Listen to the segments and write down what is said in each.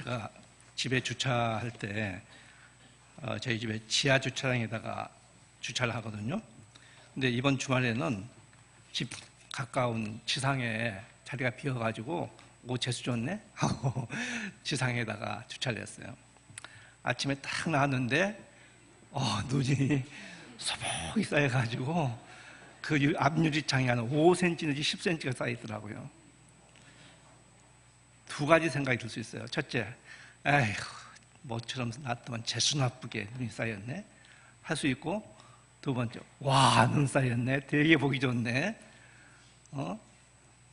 제가 집에 주차할 때 저희 집에 지하 주차장에다가 주차를 하거든요. 근데 이번 주말에는 집 가까운 지상에 자리가 비어가지고 재수 좋네 하고 지상에다가 주차를 했어요. 아침에 딱 나왔는데 눈이 소복이 쌓여가지고 그 앞유리창에 한 5cm 내지 10cm가 쌓여있더라고요. 두 가지 생각이 들 수 있어요. 첫째, 에휴, 모처럼 놨더만 재수 나쁘게 눈이 쌓였네 할 수 있고, 두 번째, 와, 눈 쌓였네, 되게 보기 좋네,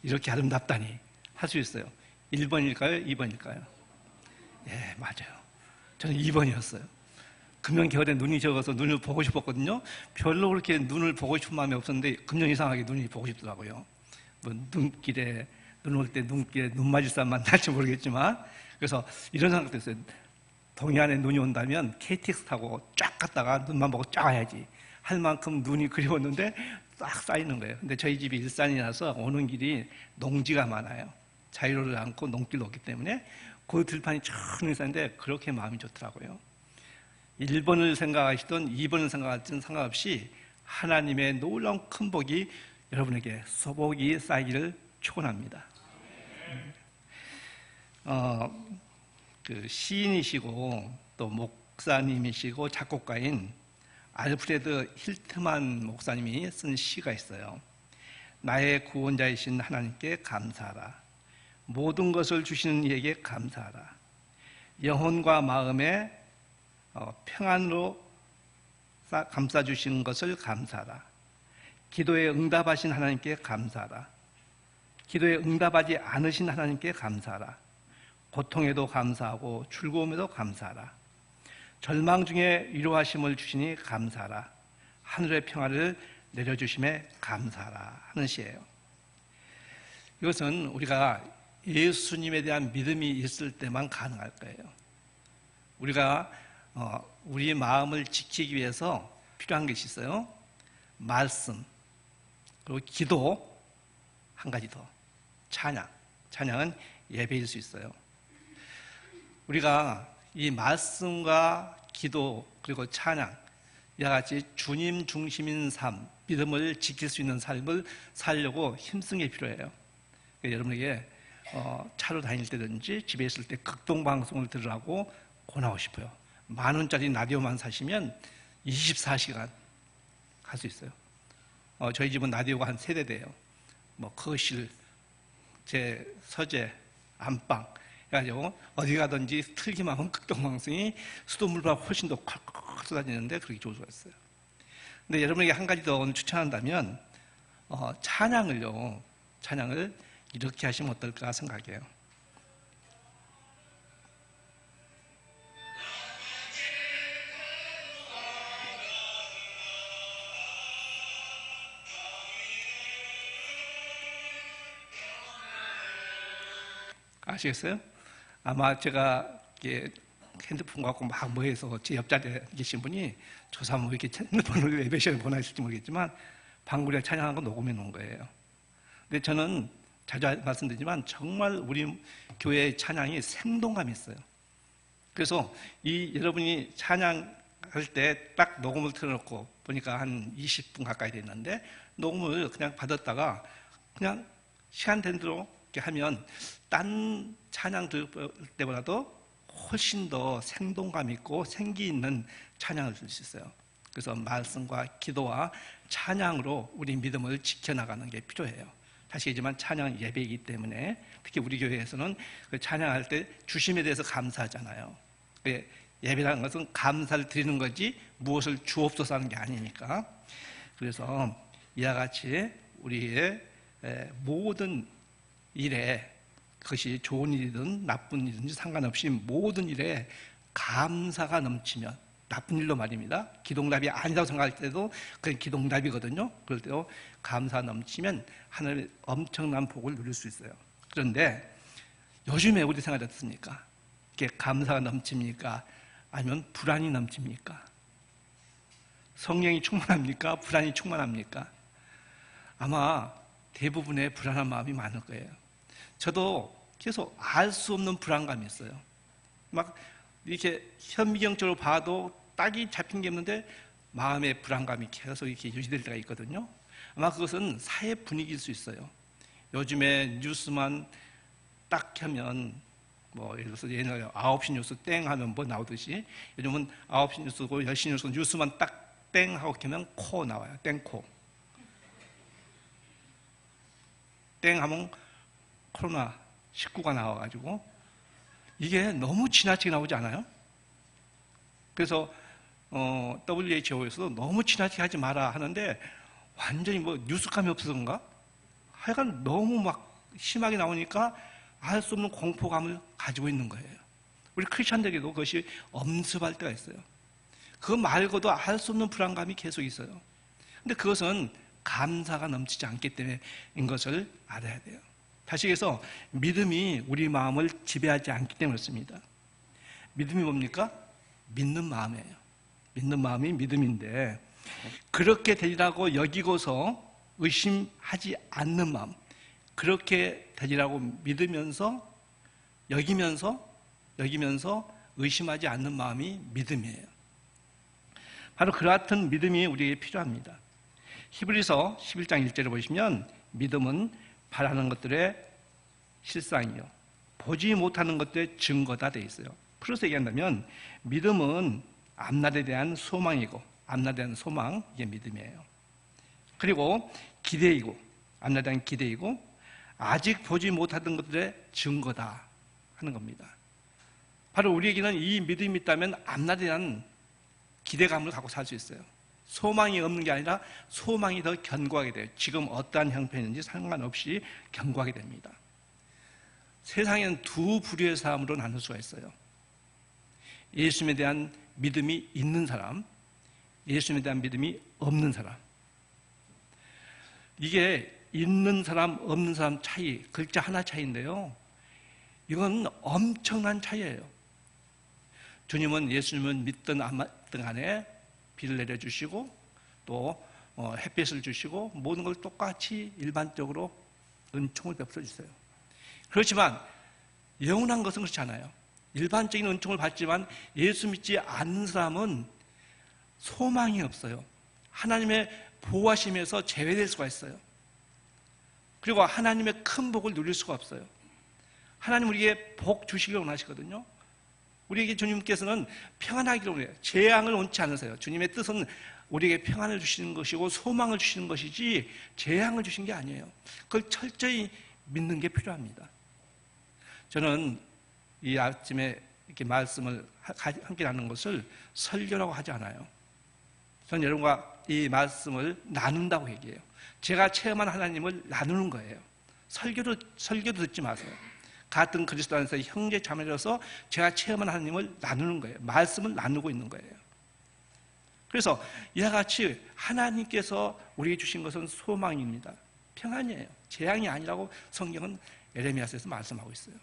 이렇게 아름답다니 할 수 있어요. 1번일까요? 2번일까요? 예, 맞아요. 저는 2번이었어요. 금년 겨울에 눈이 적어서 눈을 보고 싶었거든요. 별로 그렇게 눈을 보고 싶은 마음이 없었는데 금년 이상하게 눈이 보고 싶더라고요. 뭐 눈길에, 눈 올 때 눈길에 눈 맞을 사람 만날지 모르겠지만, 그래서 이런 생각도 했어요. 동해안에 눈이 온다면 KTX 타고 쫙 갔다가 눈만 보고 쫙 와야지 할 만큼 눈이 그리웠는데 싹 쌓이는 거예요. 근데 저희 집이 일산이라서 오는 길이 농지가 많아요. 자유로를 않고 농길로 오기 때문에 그 들판이 천천히 쌓이는데 그렇게 마음이 좋더라고요. 1번을 생각하시든 2번을 생각하든 상관없이 하나님의 놀라운 큰 복이 여러분에게 소복이 쌓이기를 축원합니다. 그 시인이시고 또 목사님이시고 작곡가인 알프레드 힐트만 목사님이 쓴 시가 있어요. 나의 구원자이신 하나님께 감사하라. 모든 것을 주시는 이에게 감사하라. 영혼과 마음에 평안으로 감싸주시는 것을 감사하라. 기도에 응답하신 하나님께 감사하라. 기도에 응답하지 않으신 하나님께 감사하라. 고통에도 감사하고 즐거움에도 감사하라. 절망 중에 위로하심을 주시니 감사하라. 하늘의 평화를 내려주심에 감사하라 하는 시예요. 이것은 우리가 예수님에 대한 믿음이 있을 때만 가능할 거예요. 우리가 우리 마음을 지키기 위해서 필요한 것이 있어요. 말씀, 그리고 기도, 한 가지 더, 찬양. 찬양은 예배일 수 있어요. 우리가 이 말씀과 기도 그리고 찬양, 이와 같이 주님 중심인 삶, 믿음을 지킬 수 있는 삶을 살려고 힘쓰는 게 필요해요. 여러분에게 차로 다닐 때든지 집에 있을 때 극동방송을 들으라고 권하고 싶어요. 10,000원짜리 라디오만 사시면 24시간 할 수 있어요. 저희 집은 라디오가 한 3대돼요. 뭐 거실, 제 서재, 안방 그래가지고 어디 가든지 틀기만 하면 극동방송이 수돗물보다 훨씬 더 콱콱 쏟아지는데 그렇게 좋을 수가 있어요. 근데 여러분에게 한 가지 더 오늘 추천한다면 찬양을 이렇게 하시면 어떨까 생각해요. 아시겠어요? 아마 제가 핸드폰 갖고 막 뭐해서 제 옆자리에 계신 분이 저 사람 왜 이렇게 핸드폰을 외배시에 보내실지 모르겠지만 방구리에 찬양한 거 녹음해 놓은 거예요. 근데 저는 자주 말씀드리지만 정말 우리 교회의 찬양이 생동감이 있어요. 그래서 여러분이 찬양할 때 딱 녹음을 틀어놓고 보니까 한 20분 가까이 됐는데 녹음을 그냥 받았다가 그냥 시간 된 대로 이렇게 하면 딴 찬양 들을 때보다도 훨씬 더 생동감 있고 생기 있는 찬양을 들을 수 있어요. 그래서 말씀과 기도와 찬양으로 우리 믿음을 지켜나가는 게 필요해요. 다시 얘기지만 찬양 예배이기 때문에 특히 우리 교회에서는 그 찬양할 때 주심에 대해서 감사하잖아요. 예배라는 것은 감사를 드리는 거지 무엇을 주옵소서 하는 게 아니니까. 그래서 이와 같이 우리의 모든 일에, 그것이 좋은 일이든 나쁜 일이든지 상관없이 모든 일에 감사가 넘치면, 나쁜 일로 말입니다. 기독답이 아니라고 생각할 때도 그게 기독답이거든요. 그럴 때도 감사 넘치면 하늘의 엄청난 복을 누릴 수 있어요. 그런데 요즘에 우리 생활이 어떻습니까? 이게 감사가 넘칩니까? 아니면 불안이 넘칩니까? 성령이 충만합니까? 불안이 충만합니까? 아마 대부분의 불안한 마음이 많을 거예요. 저도 계속 알 수 없는 불안감이 있어요. 막 이렇게 현미경적으로 봐도 딱이 잡힌 게 없는데 마음의 불안감이 계속 이렇게 유지될 때가 있거든요. 아마 그것은 사회 분위기일 수 있어요. 요즘에 뉴스만 딱 켜면 뭐 예를 들어서 옛날에 9시 뉴스 땡 하면 뭐 나오듯이 요즘은 9시 뉴스고 10시 뉴스 뉴스만 딱 땡 하고 켜면 코 나와요. 땡코. 땡 하면 코로나19가 나와가지고 이게 너무 지나치게 나오지 않아요? 그래서 WHO에서도 너무 지나치게 하지 마라 하는데 완전히 뭐 뉴스감이 없어서 그런가? 하여간 너무 막 심하게 나오니까 알 수 없는 공포감을 가지고 있는 거예요. 우리 크리스천들에게도 그것이 엄습할 때가 있어요. 그거 말고도 알 수 없는 불안감이 계속 있어요. 근데 그것은 감사가 넘치지 않기 때문인 것을 알아야 돼요. 다시 해서 믿음이 우리 마음을 지배하지 않기 때문에 그렇습니다. 믿음이 뭡니까? 믿는 마음이에요. 믿는 마음이 믿음인데 그렇게 되리라고 여기고서 의심하지 않는 마음, 그렇게 되리라고 믿으면서 여기면서 의심하지 않는 마음이 믿음이에요. 바로 그 같은 믿음이 우리에게 필요합니다. 히브리서 11장 1절을 보시면 믿음은 바라는 것들의 실상이요 보지 못하는 것들의 증거다 되어 있어요. 풀어서 얘기한다면 믿음은 앞날에 대한 소망이고, 앞날에 대한 소망, 이게 믿음이에요. 그리고 기대이고, 앞날에 대한 기대이고 아직 보지 못하던 것들의 증거다 하는 겁니다. 바로 우리에게는 이 믿음이 있다면 앞날에 대한 기대감을 갖고 살 수 있어요. 소망이 없는 게 아니라 소망이 더 견고하게 돼요. 지금 어떠한 형편인지 상관없이 견고하게 됩니다. 세상에는 두 부류의 사람으로 나눌 수가 있어요. 예수님에 대한 믿음이 있는 사람, 예수님에 대한 믿음이 없는 사람. 이게 있는 사람, 없는 사람 차이, 글자 하나 차이인데요. 이건 엄청난 차이예요. 주님은 예수님은 믿든 안 믿든 간에 비를 내려주시고 또 햇빛을 주시고 모든 걸 똑같이 일반적으로 은총을 베풀어 주세요. 그렇지만 영원한 것은 그렇지 않아요. 일반적인 은총을 받지만 예수 믿지 않는 사람은 소망이 없어요. 하나님의 보호하심에서 제외될 수가 있어요. 그리고 하나님의 큰 복을 누릴 수가 없어요. 하나님 우리에게 복 주시기를 원하시거든요. 우리에게 주님께서는 평안하기를 원해요. 재앙을 원치 않으세요. 주님의 뜻은 우리에게 평안을 주시는 것이고 소망을 주시는 것이지 재앙을 주신 게 아니에요. 그걸 철저히 믿는 게 필요합니다. 저는 이 아침에 이렇게 말씀을 함께 나누는 것을 설교라고 하지 않아요. 저는 여러분과 이 말씀을 나눈다고 얘기해요. 제가 체험한 하나님을 나누는 거예요. 설교도 듣지 마세요. 같은 그리스도 안에서 형제 자매로서 제가 체험한 하나님을 나누는 거예요. 말씀을 나누고 있는 거예요. 그래서 이와 같이 하나님께서 우리에게 주신 것은 소망입니다. 평안이에요. 재앙이 아니라고 성경은 에레미야서에서 말씀하고 있어요.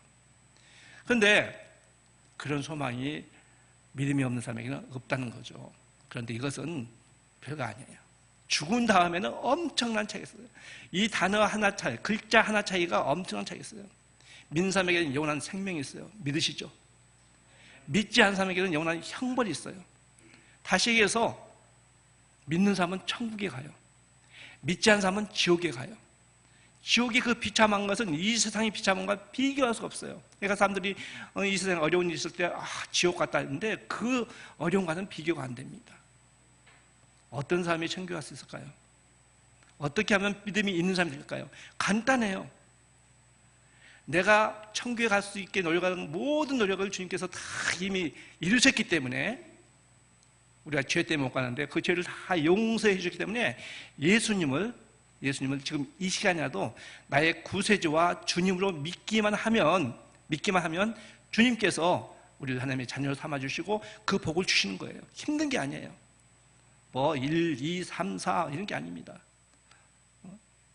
그런데 그런 소망이 믿음이 없는 사람에게는 없다는 거죠. 그런데 이것은 별거 아니에요. 죽은 다음에는 엄청난 차이가 있어요. 이 단어 하나 차이, 글자 하나 차이가 엄청난 차이가 있어요. 믿는 사람에게는 영원한 생명이 있어요. 믿으시죠? 믿지 않는 사람에게는 영원한 형벌이 있어요. 다시 얘기해서 믿는 사람은 천국에 가요. 믿지 않는 사람은 지옥에 가요. 지옥의 그 비참한 것은 이 세상의 비참함과 비교할 수가 없어요. 그러니까 사람들이 이 세상에 어려운 일이 있을 때 지옥 같다 했는데 그 어려움과는 비교가 안 됩니다. 어떤 사람이 천국에 갈 수 있을까요? 어떻게 하면 믿음이 있는 사람이 될까요? 간단해요. 내가 천국에 갈 수 있게 노력하는 모든 노력을 주님께서 다 이미 이루셨기 때문에 우리가 죄 때문에 못 가는데 그 죄를 다 용서해 주셨기 때문에 예수님을 지금 이 시간이라도 나의 구세주와 주님으로 믿기만 하면 주님께서 우리를 하나님의 자녀로 삼아주시고 그 복을 주시는 거예요. 힘든 게 아니에요. 뭐 1, 2, 3, 4 이런 게 아닙니다.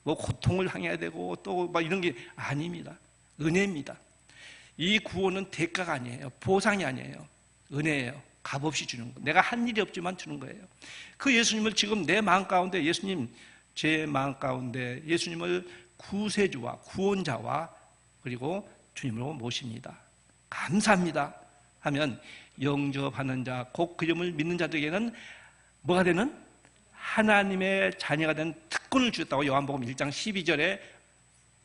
뭐 고통을 당해야 되고 또 막 이런 게 아닙니다. 은혜입니다. 이 구원은 대가가 아니에요. 보상이 아니에요. 은혜예요. 값없이 주는 거. 내가 한 일이 없지만 주는 거예요. 그 예수님을 지금 내 마음 가운데 예수님 제 마음 가운데 예수님을 구세주와 구원자와 그리고 주님으로 모십니다. 감사합니다. 하면 영접하는 자, 곧 그 이름을 믿는 자들에게는 뭐가 되는? 하나님의 자녀가 된 특권을 주셨다고 요한복음 1장 12절에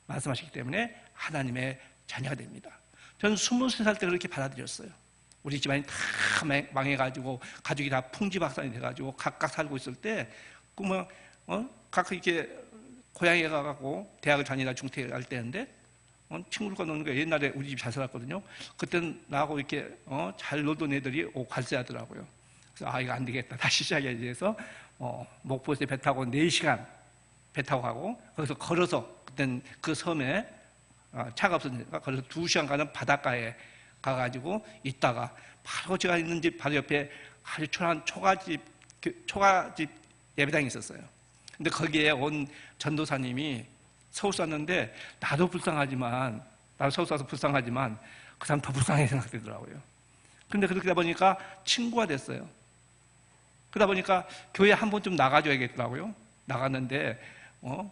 말씀하시기 때문에 하나님의 자녀가 됩니다. 저는 23살 때 그렇게 받아들였어요. 우리 집안이 다 망해가지고 가족이 다 풍지박산이 돼가지고 각각 살고 있을 때 뭐 각각 이렇게 고향에 가고 대학을 다니다 중퇴할 때인데 친구들과 노는 거 옛날에 우리 집 잘 살았거든요. 그때는 나하고 이렇게 잘 놀던 애들이 관세하더라고요. 그래서 이거 안 되겠다. 다시 시작해야지 해서 목포에서 배 타고 4시간 배 타고 가고 거기서 걸어서 그땐 그 섬에 차가 없었으니까 걸어서 2시간 가는 바닷가에 가가지고 있다가 바로 제가 있는 집 바로 옆에 아주 초라한 초가집 예배당이 있었어요. 근데 거기에 온 전도사님이 서울 샀는데 나도 서울 사서 불쌍하지만 그 사람 더 불쌍하게 생각되더라고요. 근데 그렇게 되다 보니까 친구가 됐어요. 그러다 보니까 교회 한 번쯤 나가줘야겠더라고요. 나갔는데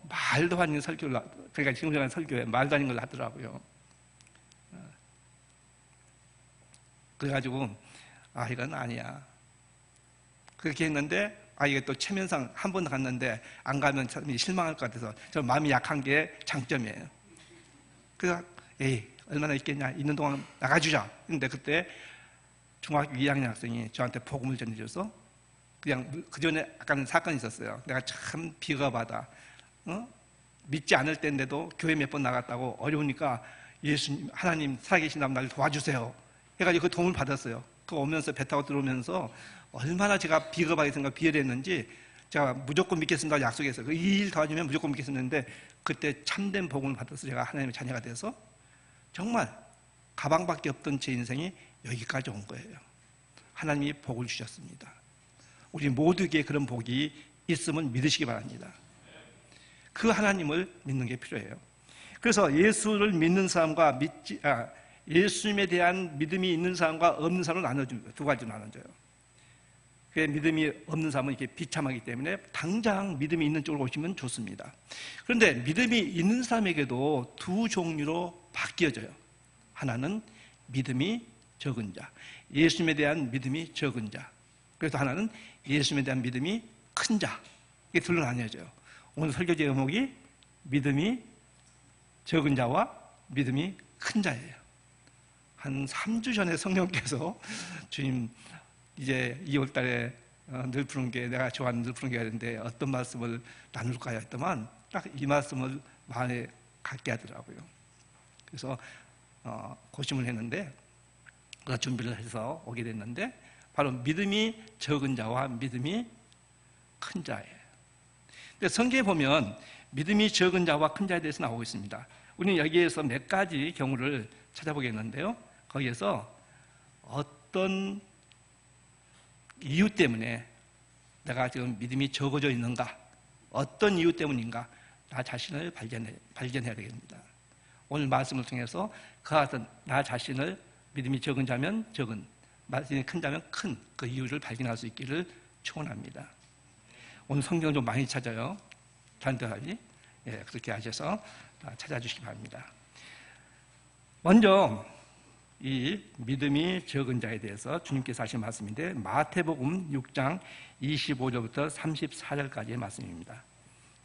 말도 아닌 설교를 그러니까 지금 전에 설교에 말도 아닌 걸 하더라고요. 그래가지고 이건 아니야. 그렇게 했는데 이게 또 체면상 한 번 갔는데 안 가면 참 실망할 것 같아서 저 마음이 약한 게 장점이에요. 그래서 얼마나 있겠냐, 있는 동안 나가주자. 근데 그때 중학교 2학년 학생이 저한테 복음을 전해줘서 그냥 그 전에 약간 사건이 있었어요. 내가 참 비겁하다. 믿지 않을 때인데도 교회 몇 번 나갔다고 어려우니까 예수님, 하나님 살아계신다면 날 도와주세요. 해가지고 그 도움을 받았어요. 그 오면서 배 타고 들어오면서 얼마나 제가 비겁하게 비열했는지 제가 무조건 믿겠습니다 약속했어요. 그 2일 도와주면 무조건 믿겠었는데 그때 참된 복음을 받아서 제가 하나님의 자녀가 돼서 정말 가방밖에 없던 제 인생이 여기까지 온 거예요. 하나님이 복을 주셨습니다. 우리 모두에게 그런 복이 있으면 믿으시기 바랍니다. 그 하나님을 믿는 게 필요해요. 그래서 예수를 믿는 사람과 예수님에 대한 믿음이 있는 사람과 없는 사람을 나눠줍니다. 두 가지로 나눠져요. 그 믿음이 없는 사람은 이렇게 비참하기 때문에 당장 믿음이 있는 쪽으로 오시면 좋습니다. 그런데 믿음이 있는 사람에게도 두 종류로 바뀌어져요. 하나는 믿음이 적은 자, 예수님에 대한 믿음이 적은 자. 그래서 하나는 예수님에 대한 믿음이 큰 자. 이게 둘로 나뉘어져요. 오늘 설교 제목이 믿음이 적은 자와 믿음이 큰 자예요. 한 3주 전에 성령께서 주님 이제 2월 달에 늘 푸른 게 내가 좋아하는 늘 푸른 게가 있는데 어떤 말씀을 나눌까요 했더만 딱 이 말씀을 마음에 갖게 하더라고요. 그래서 고심을 했는데 준비를 해서 오게 됐는데 바로 믿음이 적은 자와 믿음이 큰 자예요. 근데 성경에 보면 믿음이 적은 자와 큰 자에 대해서 나오고 있습니다. 우리는 여기에서 몇 가지 경우를 찾아보겠는데요. 거기에서 어떤 이유 때문에 내가 지금 믿음이 적어져 있는가, 어떤 이유 때문인가, 나 자신을 발견해야 되겠습니다. 오늘 말씀을 통해서 그와 같은 나 자신을 믿음이 적은 자면 적은, 믿음이 큰 자면 큰 그 이유를 발견할 수 있기를 축원합니다. 오늘 성경을 좀 많이 찾아요. 단단하게 그렇게 하셔서 찾아주시기 바랍니다. 먼저 이 믿음이 적은 자에 대해서 주님께서 하신 말씀인데 마태복음 6장 25절부터 34절까지의 말씀입니다.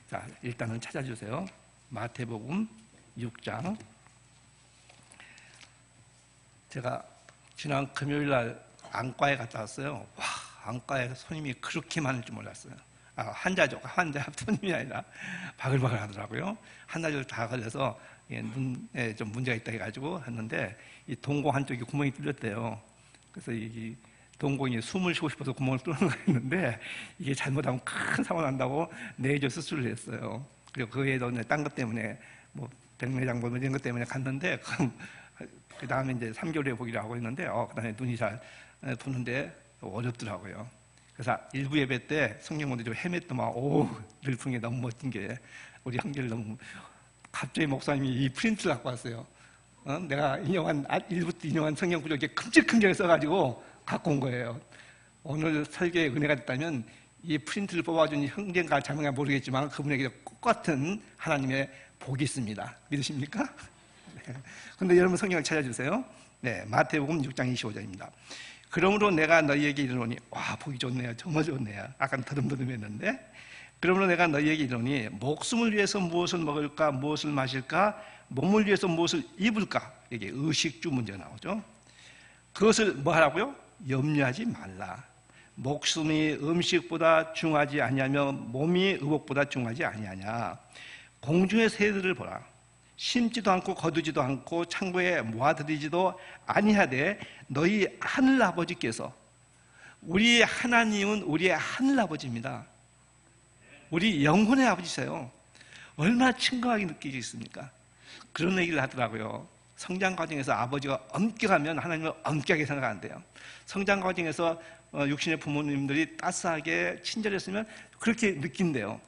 자, 일단은 찾아주세요. 마태복음 6장. 제가 지난 금요일 날 안과에 갔다 왔어요. 와, 안과에 손님이 그렇게 많을 줄 몰랐어요. 환자 손님이 아니라 바글바글 하더라고요. 한나절 다 걸려서 눈에 좀 문제가 있다 해가지고 했는데 이 동공 한쪽에 구멍이 뚫렸대요. 그래서 이 동공이 숨을 쉬고 싶어서 구멍을 뚫는 거였는데 이게 잘못하면 큰 사고 난다고 내조 수술을 했어요. 그리고 그 외에도 딴 것 때문에 뭐 백내장 뭐 이런 것 때문에 갔는데 그 다음에 이제 3개월 후에 보기로 하고 있는데 그 다음에 눈이 잘 보는데 어렵더라고요. 그래서 일부 예배 때 성경 공부 좀 헤맸더만 늘픈 게 너무 멋진 게 우리 형제를 너무 갑자기 목사님이 이 프린트를 갖고 왔어요. 내가 일부터 인용한 성경 구절 이렇게 큼직큼직하게 써가지고 갖고 온 거예요. 오늘 설교에 은혜가 됐다면 이 프린트를 뽑아준 형제인가 자매인가 모르겠지만 그분에게 똑같은 하나님의 복이 있습니다. 믿으십니까? 네. 근데 여러분 성경을 찾아주세요. 네, 마태복음 6장 25절입니다. 그러므로 내가 너희에게 이르노니, 와, 보기 좋네요. 정말 좋네요. 아까 더듬더듬했는데, 그러므로 내가 너희에게 이르노니 목숨을 위해서 무엇을 먹을까, 무엇을 마실까, 몸을 위해서 무엇을 입을까, 이게 의식주 문제가 나오죠. 그것을 뭐 하라고요? 염려하지 말라. 목숨이 음식보다 중하지 아니하며 몸이 의복보다 중하지 아니하냐. 공중의 새들을 보라. 심지도 않고 거두지도 않고 창고에 모아들이지도 아니하되 너희 하늘 아버지께서, 우리 하나님은 우리의 하늘 아버지입니다. 우리 영혼의 아버지세요. 얼마나 친근하게 느끼겠습니까? 그런 얘기를 하더라고요. 성장 과정에서 아버지가 엄격하면 하나님은 엄격하게 생각한대요. 성장 과정에서 육신의 부모님들이 따스하게 친절했으면 그렇게 느낀대요.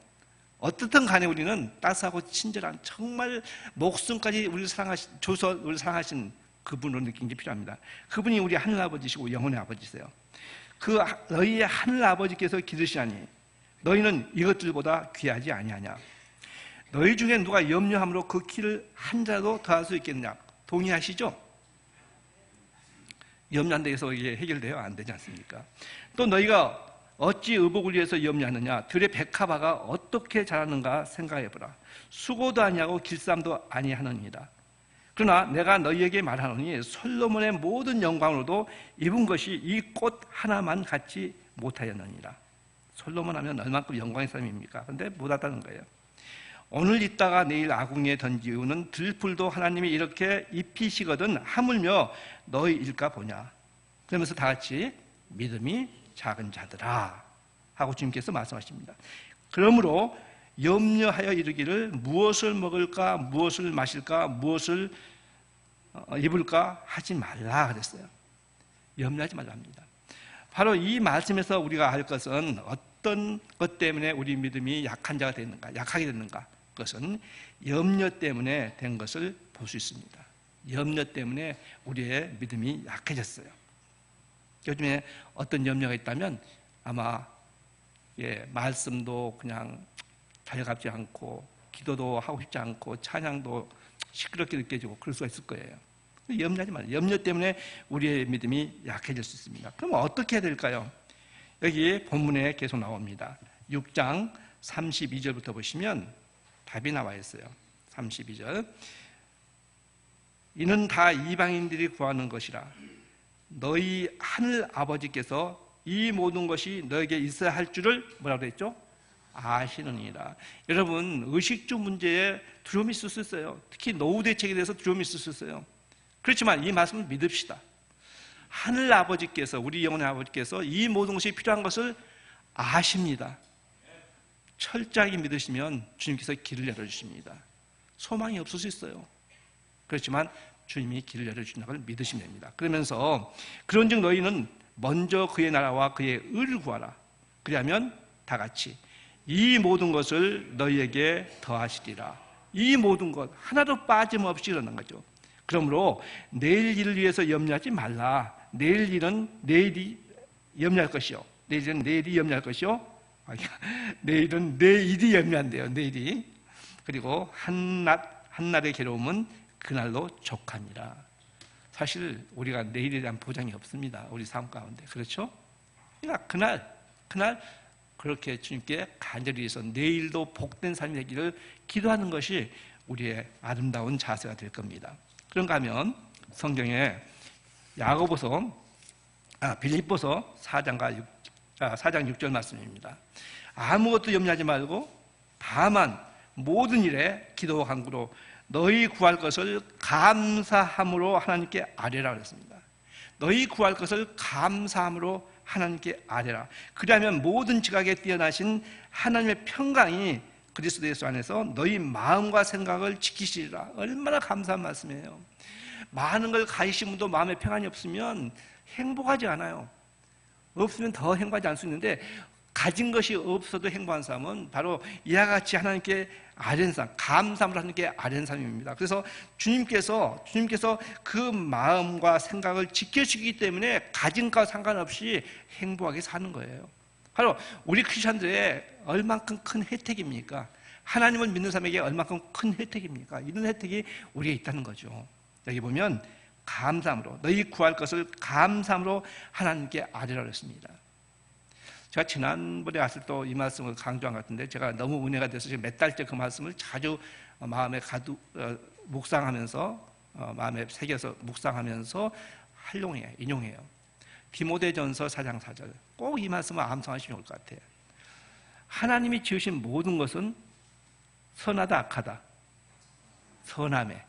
어떻든 간에 우리는 따스하고 친절한, 정말 목숨까지 우리를 줘서 우리를 사랑하신 그분으로 느낀 게 필요합니다. 그분이 우리 하늘 아버지시고 영혼의 아버지세요. 그 너희의 하늘 아버지께서 기르시나니 너희는 이것들보다 귀하지 아니하냐. 너희 중에 누가 염려함으로 그 키를 한 자라도 더할 수 있겠느냐. 동의하시죠? 염려한다고 해서 이게 해결돼요? 안 되지 않습니까? 또 너희가 어찌 의복을 위해서 염려하느냐. 들의 백합화가 어떻게 자라는가 생각해보라. 수고도 아니하고 길쌈도 아니하느니라. 그러나 내가 너희에게 말하노니 솔로몬의 모든 영광으로도 입은 것이 이 꽃 하나만 갖지 못하였느니라. 솔로몬 하면 얼만큼 영광의 사람입니까? 그런데 못하다는 거예요. 오늘 있다가 내일 아궁이에 던지우는 들풀도 하나님이 이렇게 입히시거든 하물며 너희 일까 보냐. 그러면서 다 같이 믿음이 작은 자들아 하고 주님께서 말씀하십니다. 그러므로 염려하여 이르기를 무엇을 먹을까, 무엇을 마실까, 무엇을 입을까 하지 말라 그랬어요. 염려하지 말랍니다. 바로 이 말씀에서 우리가 알 것은 어떤 것 때문에 우리 믿음이 약한 자가 됐는가, 약하게 됐는가. 그것은 염려 때문에 된 것을 볼 수 있습니다. 염려 때문에 우리의 믿음이 약해졌어요. 요즘에 어떤 염려가 있다면 아마 말씀도 그냥 달갑지 않고 기도도 하고 싶지 않고 찬양도 시끄럽게 느껴지고 그럴 수가 있을 거예요. 염려하지 말아요. 염려 때문에 우리의 믿음이 약해질 수 있습니다. 그럼 어떻게 해야 될까요? 여기 본문에 계속 나옵니다. 6장 32절부터 보시면 답이 나와 있어요. 32절. 이는 다 이방인들이 구하는 것이라. 너희 하늘 아버지께서 이 모든 것이 너에게 있어야 할 줄을 뭐라고 그랬죠? 아시느니라. 여러분, 의식주 문제에 두려움이 있을 수 있어요. 특히 노후 대책에 대해서 두려움이 있을 수 있어요. 그렇지만 이 말씀을 믿읍시다. 하늘 아버지께서, 우리 영혼의 아버지께서 이 모든 것이 필요한 것을 아십니다. 철저하게 믿으시면 주님께서 길을 열어주십니다. 소망이 없을 수 있어요. 그렇지만 주님이 길을 열어주신다는 걸 믿으시면 됩니다. 그러면서 그런즉 너희는 먼저 그의 나라와 그의 의를 구하라. 그리하면 다 같이 이 모든 것을 너희에게 더하시리라. 이 모든 것 하나도 빠짐없이 일어난 거죠. 그러므로 내일 일을 위해서 염려하지 말라. 내일 일은 내일이 염려할 것이요. 내일은 내일이 염려할 것이요. 내일은 내일이 염려한대요. 내일이. 그리고 한날의 괴로움은 그날로 족하니라. 사실 우리가 내일에 대한 보장이 없습니다. 우리 삶 가운데. 그렇죠? 그러니까 그날 그렇게 주님께 간절히 해서 내일도 복된 삶이 되기를 기도하는 것이 우리의 아름다운 자세가 될 겁니다. 그런가 하면 성경에 빌립보서 4장 6절 말씀입니다. 아무것도 염려하지 말고 다만 모든 일에 기도와 간구로 너희 구할 것을 감사함으로 하나님께 아뢰라 그랬습니다. 너희 구할 것을 감사함으로 하나님께 아뢰라. 그리하면 모든 지각에 뛰어나신 하나님의 평강이 그리스도 예수 안에서 너희 마음과 생각을 지키시리라. 얼마나 감사한 말씀이에요. 많은 걸 가지신 분도 마음에 평안이 없으면 행복하지 않아요. 없으면 더 행복하지 않을 수 있는데, 가진 것이 없어도 행복한 삶은 바로 이와 같이 하나님께 아뢰는 삶, 감사함으로 하나님께 아뢰는 삶입니다. 그래서 주님께서 그 마음과 생각을 지켜주기 때문에 가진 것과 상관없이 행복하게 사는 거예요. 바로 우리 크리스천들의 얼만큼 큰 혜택입니까? 하나님을 믿는 사람에게 얼만큼 큰 혜택입니까? 이런 혜택이 우리에 있다는 거죠. 여기 보면 감사함으로, 너희 구할 것을 감사함으로 하나님께 아뢰라 그랬습니다. 제가 지난번에 왔을 때 이 말씀을 강조한 것 같은데, 제가 너무 은혜가 돼서 지금 몇 달째 그 말씀을 자주 마음에 묵상하면서, 마음에 새겨서 묵상하면서 활용해요, 인용해요. 디모데전서 4장 4절, 꼭 이 말씀을 암송하시면 좋을 것 같아요. 하나님이 지으신 모든 것은 선하다 악하다? 선하매.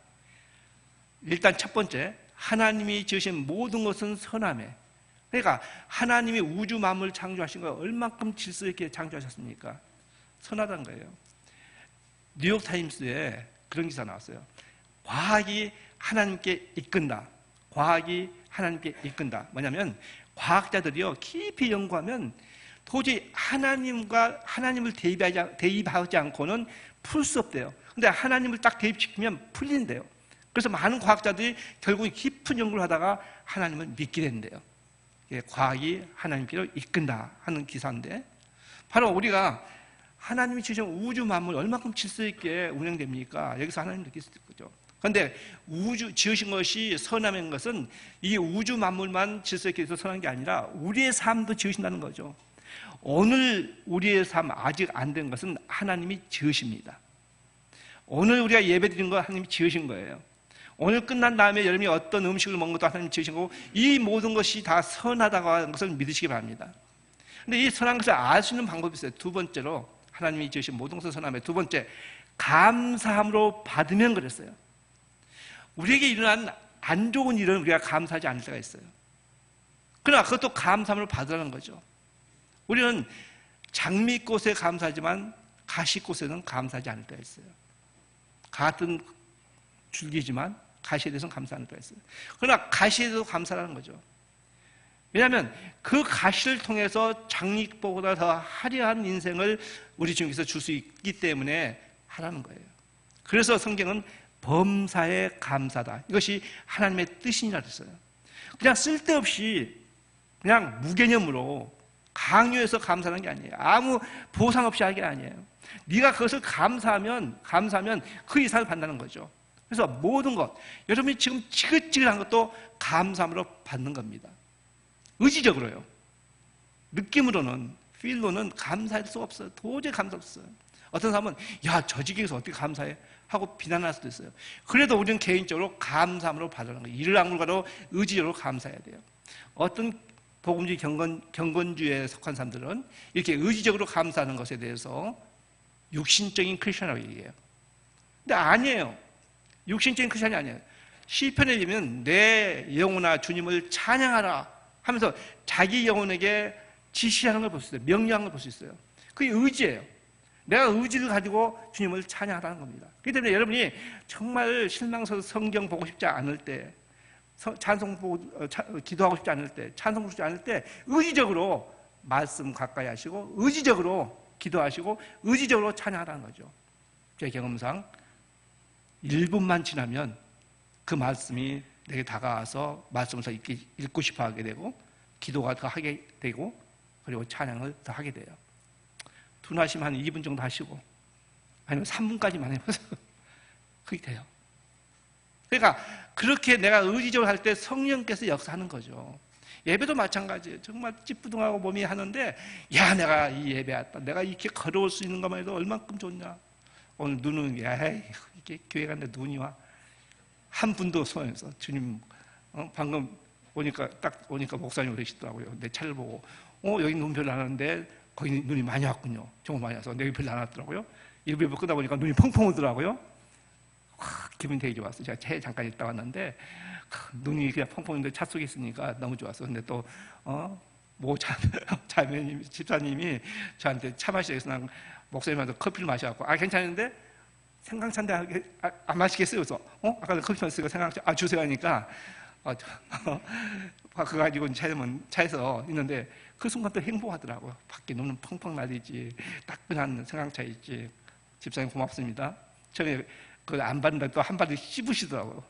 일단 첫 번째, 하나님이 지으신 모든 것은 선하매. 그러니까 하나님이 우주 만물을 창조하신 걸 얼만큼 질서 있게 창조하셨습니까? 선하다는 거예요. 뉴욕타임스에 그런 기사 나왔어요. 과학이 하나님께 이끈다. 과학이 하나님께 이끈다. 뭐냐면 과학자들이요, 깊이 연구하면 도저히 하나님을 대입하지 않고는 풀 수 없대요. 근데 하나님을 딱 대입시키면 풀린대요. 그래서 많은 과학자들이 결국 깊은 연구를 하다가 하나님을 믿게 된대요. 과학이 하나님께로 이끈다 하는 기사인데, 바로 우리가 하나님이 지으신 우주 만물 얼마큼 질서 있게 운영됩니까? 여기서 하나님 느낄 수 있을 거죠. 그런데 지으신 것이 선함인 것은 이 우주 만물만 질서 있게 해서 선한 게 아니라 우리의 삶도 지으신다는 거죠. 오늘 우리의 삶 아직 안 된 것은 하나님이 지으십니다. 오늘 우리가 예배드린 거 하나님이 지으신 거예요. 오늘 끝난 다음에 여러분이 어떤 음식을 먹는 것도 하나님이 지으신 거고, 이 모든 것이 다 선하다고 하는 것을 믿으시기 바랍니다. 근데 이 선한 것을 알 수 있는 방법이 있어요. 두 번째로, 하나님이 지으신 모든 것을 선함에 두 번째, 감사함으로 받으면 그랬어요. 우리에게 일어난 안 좋은 일은 우리가 감사하지 않을 때가 있어요. 그러나 그것도 감사함으로 받으라는 거죠. 우리는 장미꽃에 감사하지만 가시꽃에는 감사하지 않을 때가 있어요. 같은 줄기지만 가시에 대해서는 감사 않을 때가 있어요. 그러나 가시에 대해서 감사라는 거죠. 왜냐하면 그 가시를 통해서 장미꽃보다 더 화려한 인생을 우리 주님께서 줄 수 있기 때문에 하라는 거예요. 그래서 성경은 범사에 감사다, 이것이 하나님의 뜻이니라 그랬어요. 그냥 쓸데없이 그냥 무개념으로 강요해서 감사하는 게 아니에요. 아무 보상 없이 하는 게 아니에요. 네가 그것을 감사하면 그 이상을 받는다는 거죠. 그래서 모든 것, 여러분이 지금 지긋지긋한 것도 감사함으로 받는 겁니다. 의지적으로요. 느낌으로는, 필로는 감사할 수가 없어요. 도저히 감사 없어요. 어떤 사람은 야, 저 지경에서 어떻게 감사해? 하고 비난할 수도 있어요. 그래도 우리는 개인적으로 감사함으로 받으라는 거예요. 이를 악물고도 의지적으로 감사해야 돼요. 어떤 복음주의 경건주의에 속한 사람들은 이렇게 의지적으로 감사하는 것에 대해서 육신적인 크리스천이라고 얘기해요. 근데 아니에요. 육신적인 크리스천이 아니에요. 시편에 보면 내 영혼아 주님을 찬양하라 하면서 자기 영혼에게 지시하는 걸 볼 수 있어요. 명령하는 걸 볼 수 있어요. 그게 의지예요. 내가 의지를 가지고 주님을 찬양하라는 겁니다. 그렇기 때문에 여러분이 정말 실망스러워서 성경 보고 싶지 않을 때, 찬송 보고 기도하고 싶지 않을 때, 찬송 보고 싶지 않을 때 의지적으로 말씀 가까이 하시고 의지적으로 기도하시고 의지적으로 찬양하라는 거죠. 제 경험상 1분만 지나면 그 말씀이 내게 다가와서 말씀을 더 읽고 싶어 하게 되고, 기도가 더 하게 되고, 그리고 찬양을 더 하게 돼요. 둔하시면 한 2분 정도 하시고, 아니면 3분까지만 해보세요. 그게 돼요. 그러니까 그렇게 내가 의지적으로 할 때 성령께서 역사하는 거죠. 예배도 마찬가지예요. 정말 찌뿌둥하고 몸이 하는데, 야, 내가 이 예배 왔다, 내가 이렇게 걸어올 수 있는 것만 해도 얼만큼 좋냐. 오늘 눈은, 이렇게 교회 갔는데 눈이 와. 한 분도 소원해서 주님, 방금 딱 오니까 목사님 그러시더라고요. 내 차를 보고, 여기 눈 별로 안 왔는데 거기 눈이 많이 왔군요. 정말 많이 와서. 여기 별로 안 왔더라고요. 일부 끄다 보니까 눈이 펑펑 오더라고요. 기분이 되게 좋았어요. 제가 차에 잠깐 있다 왔는데 눈이 그냥 펑펑 오는데 차 속에 있으니까 너무 좋았어. 근데 또 자매님, 집사님이 저한테 차 마시겠어. 난 목사님한테 커피를 마셔갖고, 괜찮은데 생강차인데 안 마시겠어요? 그래서 아까 커피 마시니까 생강차 주세요 하니까 그거 가지고 차에서 있는데 그 순간 또 행복하더라고요. 밖에 눈은 펑펑 나리지, 따끈한 생강차 있지. 집사님 고맙습니다. 처음에 그걸 안 받는다 또 한 바를 씹으시더라고요.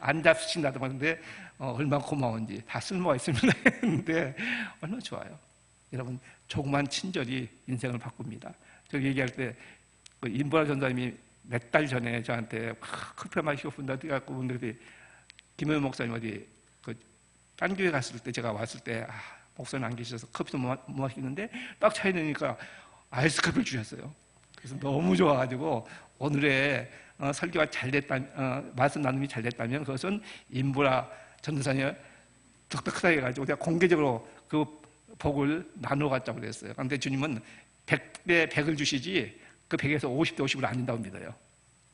안 잡수신다고 하는데 얼마나 고마운지, 다 쓸모가 있습니다 했는데 얼마나 좋아요. 여러분, 조그만 친절이 인생을 바꿉니다. 저 얘기할 때 임보라 전사님이 몇 달 전에 저한테 커피 마시고 분다 뛰어갖고 분들이 김효연 목사님 어디 딴 교회 갔을 때 제가 왔을 때 목사님 안 계셔서 커피도 못 마시는데 딱 차에 넣으니까 아이스 커피를 주셨어요. 그래서 너무 좋아가지고 오늘의 설교가 잘 됐다, 말씀 나눔이 잘 됐다면 그것은 인부라 전도사님 덕덕하게 해가지고 제가 공개적으로 그 복을 나누어 갖자고 그랬어요. 그런데 주님은 100대 100을 주시지 그 100에서 50대 50을 안 준다고 믿어요.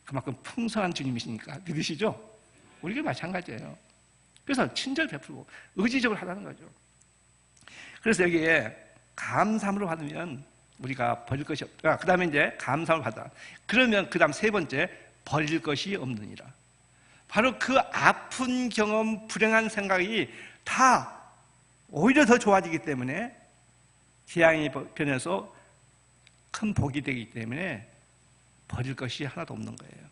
그만큼 풍성한 주님이시니까 믿으시죠? 우리가 마찬가지예요. 그래서 친절 베풀고 의지적으로 하라는 거죠. 그래서 여기에 감사함으로 받으면 우리가 버릴 것이 없다. 그 다음에 이제 감사함을 받아. 그러면 그 다음 세 번째, 버릴 것이 없느니라. 바로 그 아픈 경험, 불행한 생각이 다 오히려 더 좋아지기 때문에 재앙이 변해서 큰 복이 되기 때문에 버릴 것이 하나도 없는 거예요.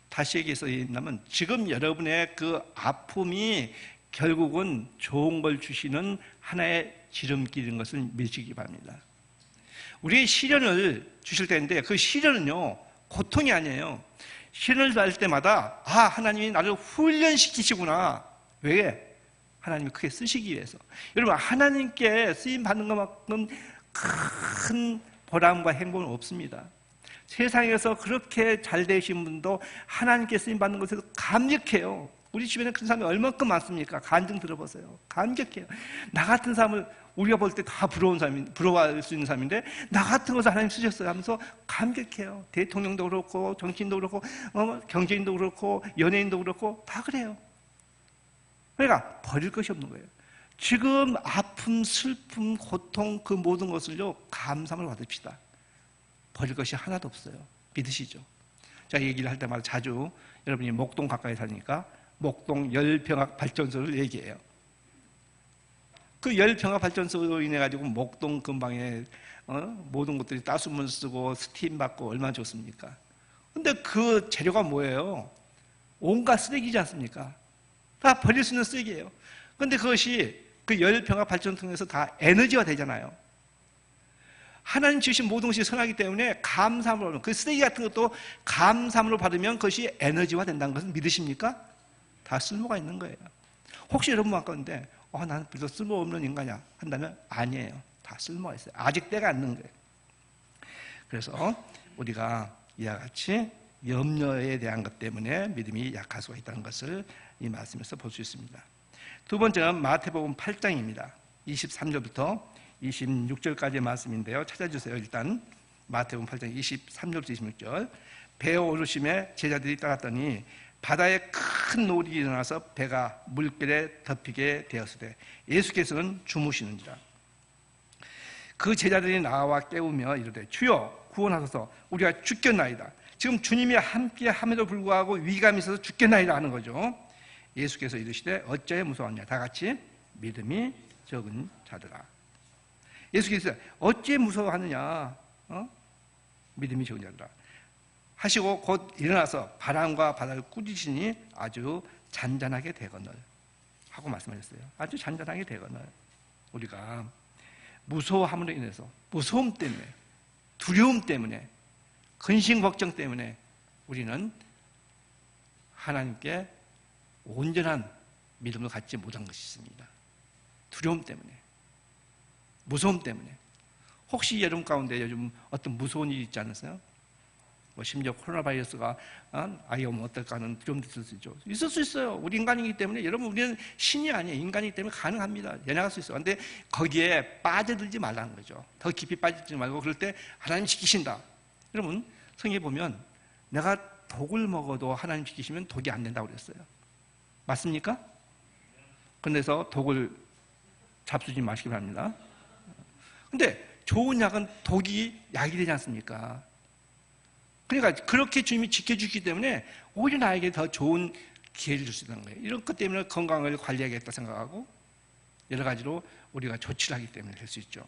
다시 얘기해서 얘기한다면 지금 여러분의 그 아픔이 결국은 좋은 걸 주시는 하나의 지름길인 것을 믿으시기 바랍니다. 우리의 시련을 주실 때인데 그 시련은요 고통이 아니에요. 시련을 받을 때마다 하나님이 나를 훈련시키시구나. 왜? 하나님이 크게 쓰시기 위해서. 여러분 하나님께 쓰임 받는 것만큼 큰 보람과 행복은 없습니다. 세상에서 그렇게 잘 되신 분도 하나님께 쓰임 받는 것에 감격해요. 우리 주변에 그런 사람이 얼마큼 많습니까? 간증 들어보세요. 감격해요. 나 같은 사람을 우리가 볼 때 다 부러워할 수 있는 사람인데 나 같은 것을 하나님 쓰셨어요 하면서 감격해요. 대통령도 그렇고 정치인도 그렇고 경제인도 그렇고 연예인도 그렇고 다 그래요. 그러니까 버릴 것이 없는 거예요. 지금 아픔, 슬픔, 고통 그 모든 것을요 감사함을 받읍시다. 버릴 것이 하나도 없어요. 믿으시죠? 제가 얘기를 할 때마다 자주 여러분이 목동 가까이 사니까 목동 열병합 발전소를 얘기해요. 그 열병합 발전소로 인해 가지고 목동 근방에 모든 것들이 따수문 쓰고 스팀 받고 얼마나 좋습니까? 근데 그 재료가 뭐예요? 온갖 쓰레기지 않습니까? 다 버릴 수 있는 쓰레기예요. 근데 그것이 그 열병합 발전소를 통해서 다 에너지가 되잖아요. 하나님 주신 모든 것이 선하기 때문에 감사함으로 받으면 그 쓰레기 같은 것도 감사함으로 받으면 그것이 에너지화 된다는 것을 믿으십니까? 다 쓸모가 있는 거예요. 혹시 여러분 아까운데 나는 별로 쓸모없는 인간이야 한다면 아니에요. 다 쓸모가 있어요. 아직 때가 안 는 거예요. 그래서 우리가 이와 같이 염려에 대한 것 때문에 믿음이 약할 수가 있다는 것을 이 말씀에서 볼 수 있습니다. 두 번째는 마태복음 8장입니다. 23절부터 26절까지의 말씀인데요. 찾아주세요. 일단 마태복음 8장 23절부터 26절. 배에 오르심에 제자들이 따랐더니 바다에 큰 노을이 일어나서 배가 물결에 덮이게 되었으되 예수께서는 주무시는지라. 그 제자들이 나와 깨우며 이르되 주여 구원하소서 우리가 죽겠나이다. 지금 주님이 함께 함에도 불구하고 위감이 있어서 죽겠나이다 하는 거죠. 예수께서 이르시되 어찌하여 무서웠냐. 다 같이 믿음이 적은 자들아. 예수께서 어찌 무서워하느냐. 믿음이 적은 자들아 하시고 곧 일어나서 바람과 바다를 꾸짖으니 아주 잔잔하게 되거늘 하고 말씀하셨어요. 아주 잔잔하게 되거늘. 우리가 무서워함으로 인해서 무서움 때문에 두려움 때문에 근심 걱정 때문에 우리는 하나님께 온전한 믿음을 갖지 못한 것이 있습니다. 두려움 때문에 무서움 때문에. 혹시 여러분 가운데 요즘 어떤 무서운 일이 있지 않으세요? 심지어 코로나 바이러스가 아예 오면 어떨까 하는 두려움도 있을 수 있죠. 있을 수 있어요. 우리 인간이기 때문에. 여러분 우리는 신이 아니에요. 인간이기 때문에 가능합니다. 연약할 수 있어요. 그런데 거기에 빠져들지 말라는 거죠. 더 깊이 빠지지 말고 그럴 때 하나님 지키신다. 여러분 성경에 보면 내가 독을 먹어도 하나님 지키시면 독이 안 된다고 그랬어요. 맞습니까? 그래서 독을 잡수지 마시기 바랍니다. 근데 좋은 약은 독이 약이 되지 않습니까? 그러니까 그렇게 주님이 지켜주시기 때문에 오히려 나에게 더 좋은 기회를 줄 수 있는 거예요. 이런 것 때문에 건강을 관리하겠다 생각하고 여러 가지로 우리가 조치를 하기 때문에 될 수 있죠.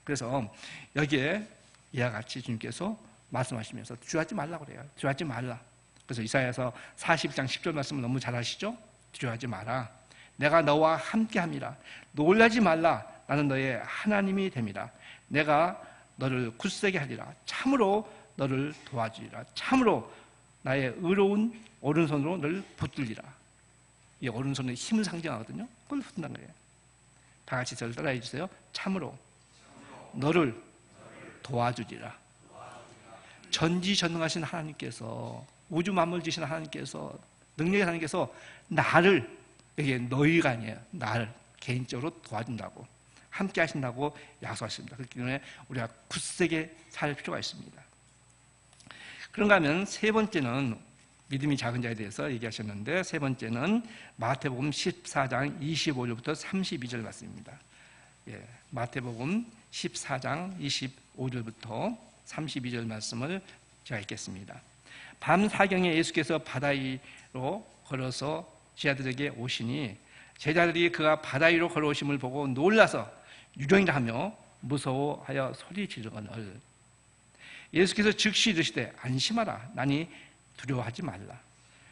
그래서 여기에 이와 같이 주님께서 말씀하시면서 두려워하지 말라고 그래요. 두려워하지 말라. 그래서 이사야서 40장 10절 말씀을 너무 잘 아시죠? 두려워하지 마라. 내가 너와 함께함이라. 놀라지 말라. 나는 너의 하나님이 됨이라. 내가 너를 굳세게 하리라. 참으로 너를 도와주리라. 참으로 나의 의로운 오른손으로 너를 붙들리라. 이 오른손의 힘을 상징하거든요. 그걸 붙는다는 거예요. 다 같이 저를 따라해 주세요. 참으로 너를 도와주리라. 전지전능하신 하나님께서, 우주 만물 지신 하나님께서, 능력의 하나님께서 나를, 이게 너희가 아니에요, 나를 개인적으로 도와준다고, 함께 하신다고 약속하십니다. 그렇기 때문에 우리가 굳세게 살 필요가 있습니다. 그런가 하면 세 번째는 믿음이 작은 자에 대해서 얘기하셨는데, 세 번째는 마태복음 14장 25절부터 32절 말씀입니다. 예, 마태복음 14장 25절부터 32절 말씀을 제가 읽겠습니다. 밤 사경에 예수께서 바다 위로 걸어서 제자들에게 오시니 제자들이 그가 바다 위로 걸어오심을 보고 놀라서 유령이라 하며 무서워하여 소리 지르거늘 예수께서 즉시 이르시되 안심하라, 나니 두려워하지 말라.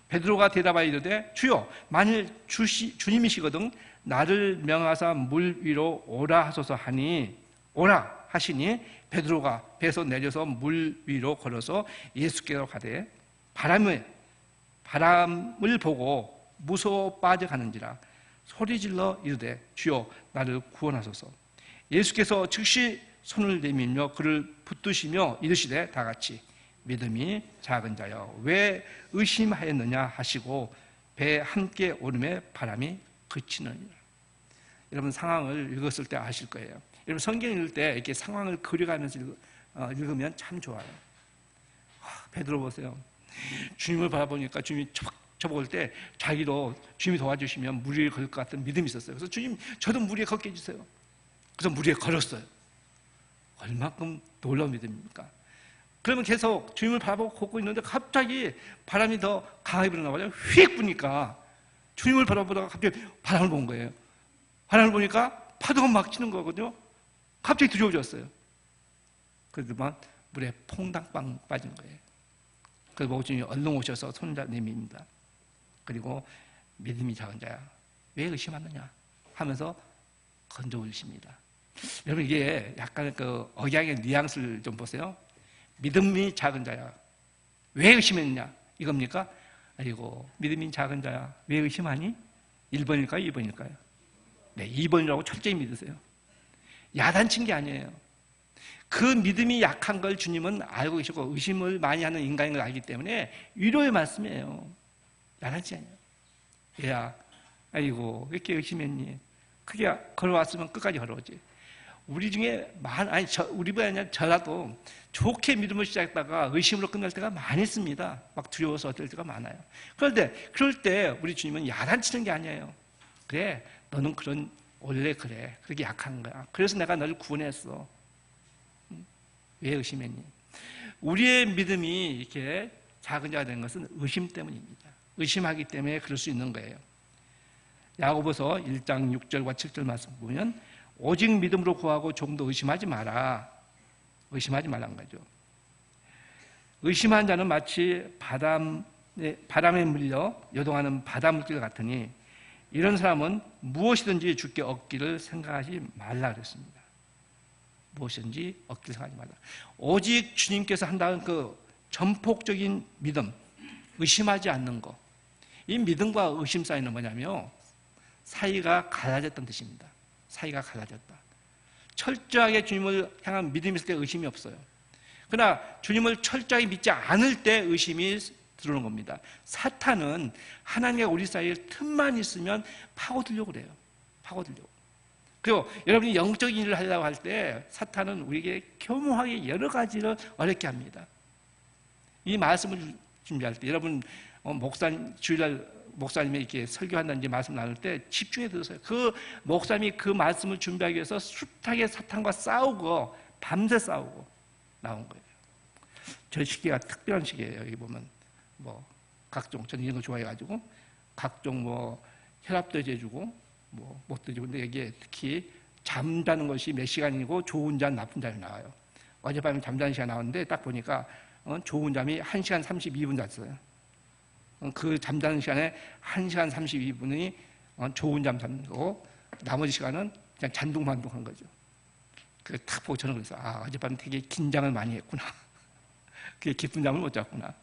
베드로가 대답하여 이르되 주여, 만일 주님이시거든 나를 명하사 물 위로 오라 하소서 하니 오라 하시니 베드로가 배에서 내려서 물 위로 걸어서 예수께로 가되 바람을 보고 무서워 빠져가는지라 소리질러 이르되 주여, 나를 구원하소서. 예수께서 즉시 손을 내밀며 그를 붙드시며 이르시되 다 같이 믿음이 작은 자여 왜 의심하였느냐 하시고 배에 함께 오름에 바람이 그치느니라. 여러분 상황을 읽었을 때 아실 거예요. 여러분 성경 읽을 때 이렇게 상황을 그려가면서 읽으면 참 좋아요. 베드로 보세요. 주님을 바라보니까 주님이 쳐볼 때 자기도 주님이 도와주시면 물 위에 걸을 것 같은 믿음이 있었어요. 그래서 주님, 저도 물 위에 걷게 해주세요. 그래서 물 위에 걸었어요. 얼마큼 놀라운 믿음입니까? 그러면 계속 주님을 바라보고 걷고 있는데 갑자기 바람이 더 강하게 불어나와요. 휙 부니까 주님을 바라보다가 갑자기 바람을 본 거예요. 바람을 보니까 파도가 막 치는 거거든요. 갑자기 두려워졌어요. 그러더만 물에 퐁당빵 빠진 거예요. 그래서 보고 주님이 얼른 오셔서 손을 내밉니다. 그리고 믿음이 작은 자야 왜 의심하느냐 하면서 건져 올리십니다. 여러분 이게 약간 그 억양의 뉘앙스를 좀 보세요. 믿음이 작은 자야 왜 의심했느냐 이겁니까? 아이고, 믿음이 작은 자야 왜 의심하니? 1번일까요? 2번일까요? 네, 2번이라고 철저히 믿으세요. 야단친 게 아니에요. 그 믿음이 약한 걸 주님은 알고 계시고 의심을 많이 하는 인간인 걸 알기 때문에 위로의 말씀이에요. 야단치 아니에요. 얘야, 아이고 왜 이렇게 의심했니? 그게 걸어왔으면 끝까지 걸어오지. 우리 중에 우리뿐이 아니라 저라도 좋게 믿음을 시작했다가 의심으로 끝날 때가 많이 있습니다. 막 두려워서 어떨 때가 많아요. 그런데 그럴 때 우리 주님은 야단치는 게 아니에요. 그래, 너는 원래 그래. 그렇게 약한 거야. 그래서 내가 너를 구원했어. 왜 의심했니? 우리의 믿음이 이렇게 작은 자가 된 것은 의심 때문입니다. 의심하기 때문에 그럴 수 있는 거예요. 야고보서 1장 6절과 7절 말씀 보면 오직 믿음으로 구하고 조금 더 의심하지 마라. 의심하지 말라는 거죠. 의심한 자는 마치 바람에 물려 요동하는 바닷물길 같으니 이런 사람은 무엇이든지 주께 얻기를 생각하지 말라 그랬습니다. 무엇이든지 얻기를 생각하지 말라. 오직 주님께서 한다는 그 전폭적인 믿음, 의심하지 않는 것. 이 믿음과 의심 사이는 뭐냐면 사이가 갈라졌다는 뜻입니다. 사이가 갈라졌다. 철저하게 주님을 향한 믿음이 있을 때 의심이 없어요. 그러나 주님을 철저하게 믿지 않을 때 의심이 들어오는 겁니다. 사탄은 하나님과 우리 사이에 틈만 있으면 파고들려고 그래요. 파고들려고. 그리고 여러분이 영적인 일을 하려고 할 때 사탄은 우리에게 교묘하게 여러 가지를 어렵게 합니다. 이 말씀을 준비할 때 여러분 주일날 목사님이 이렇게 설교한다는 말씀 나눌 때 집중해 들으세요. 그 목사님이 그 말씀을 준비하기 위해서 숱하게 사탄과 싸우고 밤새 싸우고 나온 거예요. 저 시기가 특별한 시기예요. 여기 보면 각종 저는 이런 거 좋아해가지고 각종 혈압도 재주고 못도 재주고 근데 여기에 특히 잠자는 것이 몇 시간이고 좋은 잠 나쁜 잠이 나와요. 어젯밤에 잠자는 시간 나왔는데 딱 보니까 좋은 잠이 1시간 32분 잤어요. 그 잠자는 시간에 1시간 32분이 좋은 잠 자는 거고 나머지 시간은 그냥 잔둥반둥한 거죠. 그걸 딱 보고 저는 그래서 어젯밤에 되게 긴장을 많이 했구나. 그게 깊은 잠을 못 잤구나.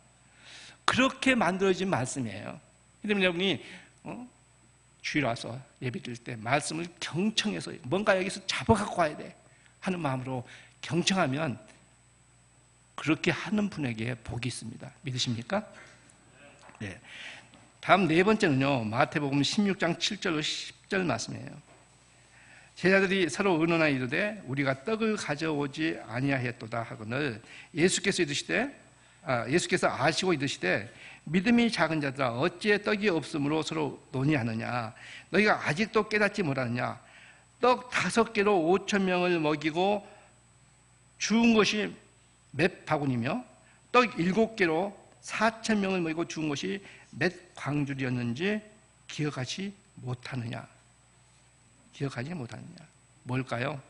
그렇게 만들어진 말씀이에요. 그러면 여러분이 주일 와서 예배드릴 때 말씀을 경청해서 뭔가 여기서 잡아갖고 와야 돼 하는 마음으로 경청하면 그렇게 하는 분에게 복이 있습니다. 믿으십니까? 네. 다음 네 번째는요, 마태복음 16장 7절로 10절 말씀이에요. 제자들이 서로 의논하여 이르되 우리가 떡을 가져오지 아니하였도다 하거늘 예수께서 아시고 이르시되 믿음이 작은 자들아 어찌에 떡이 없으므로 서로 논의하느냐 너희가 아직도 깨닫지 못하느냐 떡 5개로 5,000명을 먹이고 주운 것이 몇 바구니며 떡 7개로 4,000명을 먹이고 주운 것이 몇 광줄이었는지 기억하지 못하느냐. 뭘까요?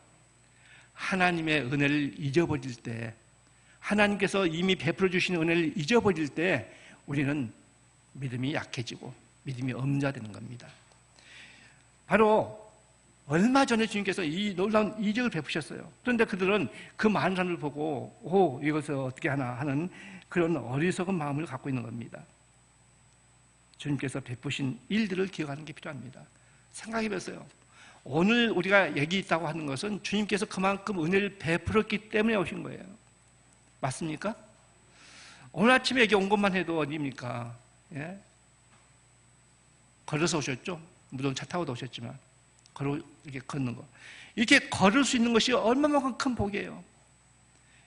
하나님의 은혜를 잊어버릴 때, 하나님께서 이미 베풀어 주신 은혜를 잊어버릴 때 우리는 믿음이 약해지고 믿음이 엄자되는 겁니다. 바로 얼마 전에 주님께서 이 놀라운 이적을 베푸셨어요. 그런데 그들은 그 많은 사람을 보고 이것을 어떻게 하나 하는 그런 어리석은 마음을 갖고 있는 겁니다. 주님께서 베푸신 일들을 기억하는 게 필요합니다. 생각해 보세요. 오늘 우리가 여기 있다고 하는 것은 주님께서 그만큼 은혜를 베풀었기 때문에 오신 거예요. 맞습니까? 오늘 아침에 여기 온 것만 해도 어디입니까? 예? 걸어서 오셨죠? 물론 차 타고도 오셨지만 이렇게 걷는 거. 이렇게 걸을 수 있는 것이 얼마만큼 큰 복이에요.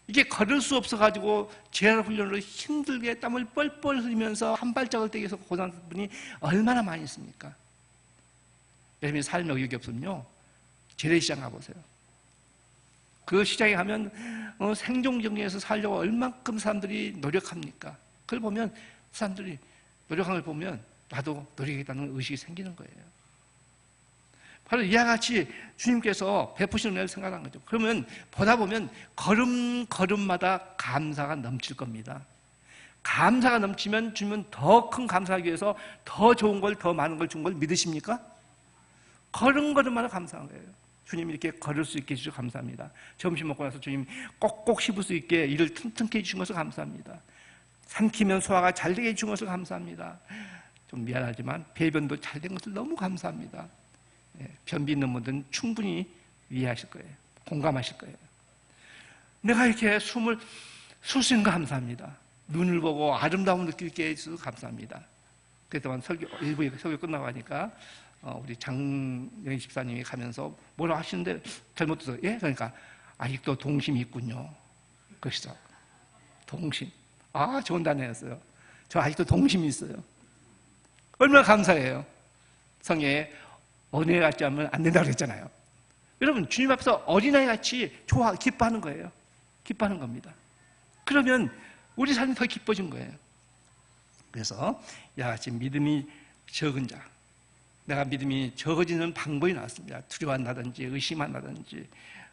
이게 걸을 수 없어가지고 재활 훈련으로 힘들게 땀을 뻘뻘 흘리면서 한 발짝을 떼기 위해서 고생한 분이 얼마나 많이 있습니까? 여러분이 삶에 의욕이 없으면요, 재래시장 가보세요. 그 시장에 가면 생존 경쟁에서 살려고 얼만큼 사람들이 노력합니까? 그걸 보면 사람들이 노력하는 걸 보면 나도 노력하겠다는 의식이 생기는 거예요. 바로 이와 같이 주님께서 베푸신 은혜를 생각하는 거죠. 그러면 보다 보면 걸음마다 감사가 넘칠 겁니다. 감사가 넘치면 주님은 더 큰 감사하기 위해서 더 좋은 걸, 더 많은 걸 준 걸 믿으십니까? 걸음마다 감사한 거예요. 주님 이렇게 걸을 수 있게 해주셔서 감사합니다. 점심 먹고 나서 주님 꼭꼭 씹을 수 있게 이를 튼튼하게 해주신 것을 감사합니다. 삼키면 소화가 잘 되게 해준 것을 감사합니다. 좀 미안하지만 배변도 잘 된 것을 너무 감사합니다. 변비 있는 분들은 충분히 이해하실 거예요. 공감하실 거예요. 내가 이렇게 숨을 쉴 수 있는 거 감사합니다. 눈을 보고 아름다움을 느끼게 해주셔서 감사합니다. 그랬더니 일부 설교 끝나고 하니까 우리 장영희 집사님이 가면서 뭐라 하시는데 잘못 들어서 예? 그러니까 아직도 동심이 있군요. 그러시죠. 동심. 좋은 단어였어요. 저 아직도 동심이 있어요. 얼마나 감사해요. 성경에 어린아이 같지 않으면 안 된다고 그랬잖아요. 여러분, 주님 앞에서 어린아이 같이 기뻐하는 거예요. 기뻐하는 겁니다. 그러면 우리 삶이 더 기뻐진 거예요. 그래서 이와 같이 믿음이 적은 자, 내가 믿음이 적어지는 방법이 나왔습니다. 두려워한다든지 의심한다든지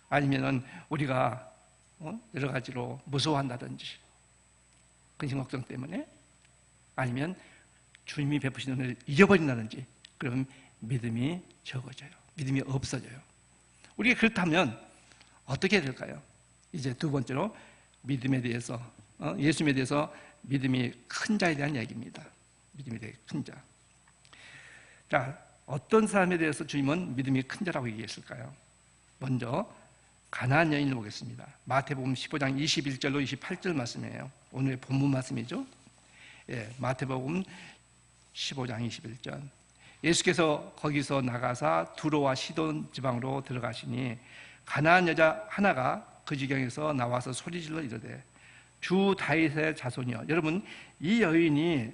아니면은 우리가 여러 가지로 무서워한다든지 근심 걱정 때문에 아니면 주님이 베푸신 은혜를 잊어버린다든지 그러면 믿음이 적어져요. 믿음이 없어져요. 우리가 그렇다면 어떻게 해야 될까요? 이제 두 번째로 믿음에 대해서 예수님에 대해서 믿음이 큰 자에 대한 얘기입니다. 믿음이 되게 큰 자. 자, 어떤 사람에 대해서 주님은 믿음이 큰 자라고 얘기했을까요? 먼저 가나안 여인을 보겠습니다. 마태복음 15장 21절로 28절 말씀이에요. 오늘의 본문 말씀이죠. 마태복음 15장 21절. 예수께서 거기서 나가사 두로와 시돈 지방으로 들어가시니 가나안 여자 하나가 그 지경에서 나와서 소리질러 이르되 주 다윗의 자손이여. 여러분, 이 여인이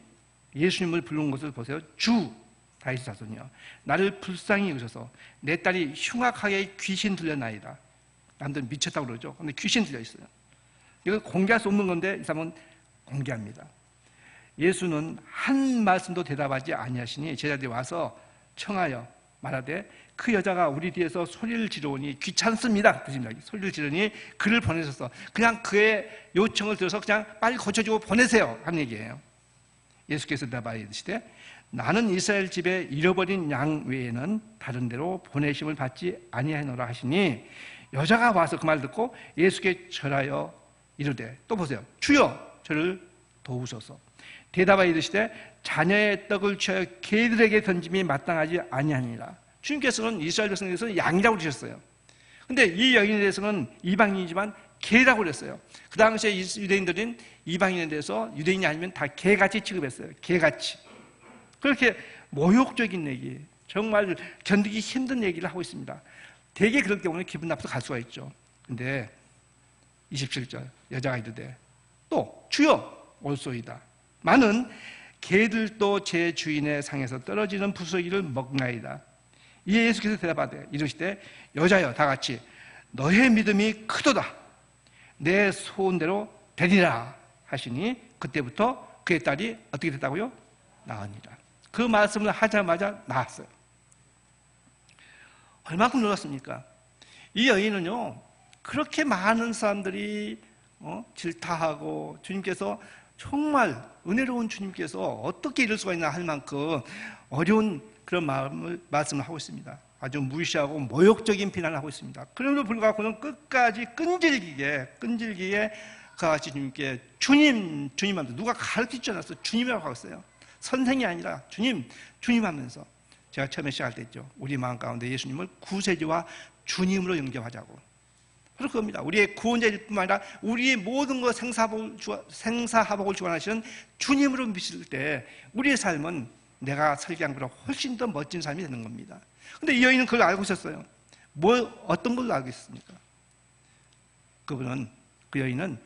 예수님을 부르는 것을 보세요. 주 다윗의 자손이여, 나를 불쌍히 여기셔서 내 딸이 흉악하게 귀신 들려나이다. 남들은 미쳤다고 그러죠. 근데 귀신 들려 있어요. 이걸 공개할 수 없는 건데 이 사람은 공개합니다. 예수는 한 말씀도 대답하지 아니하시니 제자들이 와서 청하여 말하되 그 여자가 우리 뒤에서 소리를 지르오니 귀찮습니다. 소리를 지르니 그를 보내셔서 그냥 그의 요청을 들어서 그냥 빨리 고쳐주고 보내세요 하는 얘기예요. 예수께서 대답하여 이르시되 나는 이스라엘 집에 잃어버린 양 외에는 다른 데로 보내심을 받지 아니하노라 하시니 여자가 와서 그 말 듣고 예수께 절하여 이르되 또 보세요. 주여 저를 도우소서. 대답하여 이르시되 자녀의 떡을 취하여 개들에게 던짐이 마땅하지 아니하니라. 주님께서는 이스라엘 백성에 대해서는 양이라고 그러셨어요. 근데 이 여인에 대해서는 이방인이지만 개라고 그랬어요. 그 당시에 유대인들은 이방인에 대해서 유대인이 아니면 다 개같이 취급했어요. 개같이. 그렇게 모욕적인 얘기, 정말 견디기 힘든 얘기를 하고 있습니다. 되게 그럴 경우는 기분 나빠서 갈 수가 있죠. 근데 27절 여자가 이르되 또 주여 올소이다. 많은 개들도 제 주인의 상에서 떨어지는 부스러기를 먹나이다. 이에 예수께서 대답하되 이르시되 여자여 다 같이 너의 믿음이 크도다. 내 소원대로 되리라 하시니 그때부터 그의 딸이 어떻게 됐다고요? 나으니라. 그 말씀을 하자마자 나았어요. 얼마큼 놀랐습니까? 이 여인은요, 그렇게 많은 사람들이 질타하고 주님께서 정말 은혜로운 주님께서 어떻게 이럴 수가 있나 할 만큼 어려운 그런 말씀을 하고 있습니다. 아주 무시하고 모욕적인 비난을 하고 있습니다. 그럼에도 불구하고 그는 끝까지 끈질기게 그같이 주님께 주님한테 누가 가르치지 않았어. 주님이라고 하고 있어요. 선생이 아니라 주님 하면서 제가 처음에 시작할 때 했죠. 우리 마음 가운데 예수님을 구세주와 주님으로 영접하자고. 바로 그겁니다. 우리의 구원자일 뿐만 아니라 우리의 모든 것 생사화복을 주관하시는 주님으로 믿을 때 우리의 삶은 내가 설계한 것보다 훨씬 더 멋진 삶이 되는 겁니다. 근데 이 여인은 그걸 알고 있었어요. 어떤 걸로 알고 있습니까? 그 여인은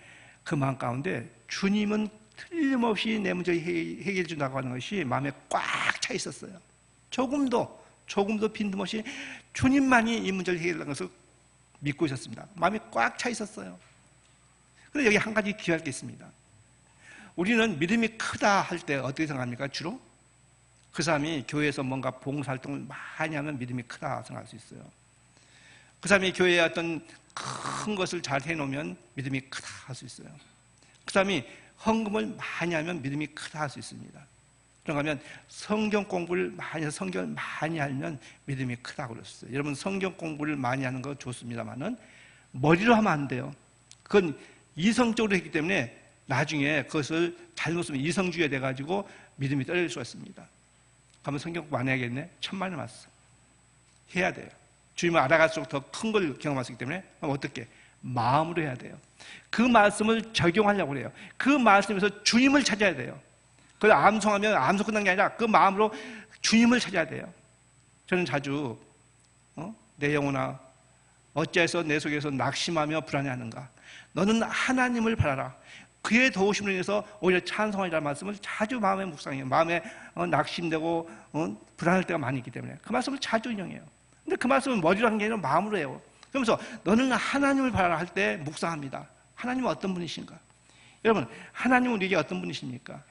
그 마음 가운데 주님은 틀림없이 내 문제를 해결해 준다고 하는 것이 마음에 꽉 차 있었어요. 조금도 빈틈없이 주님만이 이 문제를 해결하는 것을 믿고 있었습니다. 마음이 꽉 차 있었어요. 그런데 여기 한 가지 기억할 게 있습니다. 우리는 믿음이 크다 할 때 어떻게 생각합니까? 주로 그 사람이 교회에서 뭔가 봉사활동을 많이 하면 믿음이 크다 생각할 수 있어요. 그 사람이 교회에 어떤 큰 것을 잘 해놓으면 믿음이 크다 할 수 있어요. 그 사람이 헌금을 많이 하면 믿음이 크다 할 수 있습니다. 그런가 하면 성경 공부를 많이 해서 성경을 많이 알면 믿음이 크다고 그랬어요. 여러분 성경 공부를 많이 하는 거 좋습니다만은 머리로 하면 안 돼요. 그건 이성적으로 했기 때문에 나중에 그것을 잘못 쓰면 이성주의가 돼가지고 믿음이 떨어질 수가 있습니다. 그러면 성경 공부 안 해야겠네? 1000만 원 맞어. 해야 돼요. 주님을 알아갈수록 더 큰 걸 경험할 수 있기 때문에 그럼 어떻게? 마음으로 해야 돼요. 그 말씀을 적용하려고 해요. 그 말씀에서 주님을 찾아야 돼요. 그걸 암송하면 암송 끝난 게 아니라 그 마음으로 주님을 찾아야 돼요. 저는 자주 내 영혼아 어찌해서 내 속에서 낙심하며 불안해하는가? 너는 하나님을 바라라. 그의 도우심으로 인해서 오히려 찬송하리라는 말씀을 자주 마음에 묵상해요. 마음에 낙심되고 불안할 때가 많이 있기 때문에 그 말씀을 자주 인용해요. 근데 그 말씀은 머리로 하는 게 아니라 마음으로 해요. 그러면서 너는 하나님을 바라라 할 때 묵상합니다. 하나님은 어떤 분이신가? 여러분 하나님은 우리에게 어떤 분이십니까?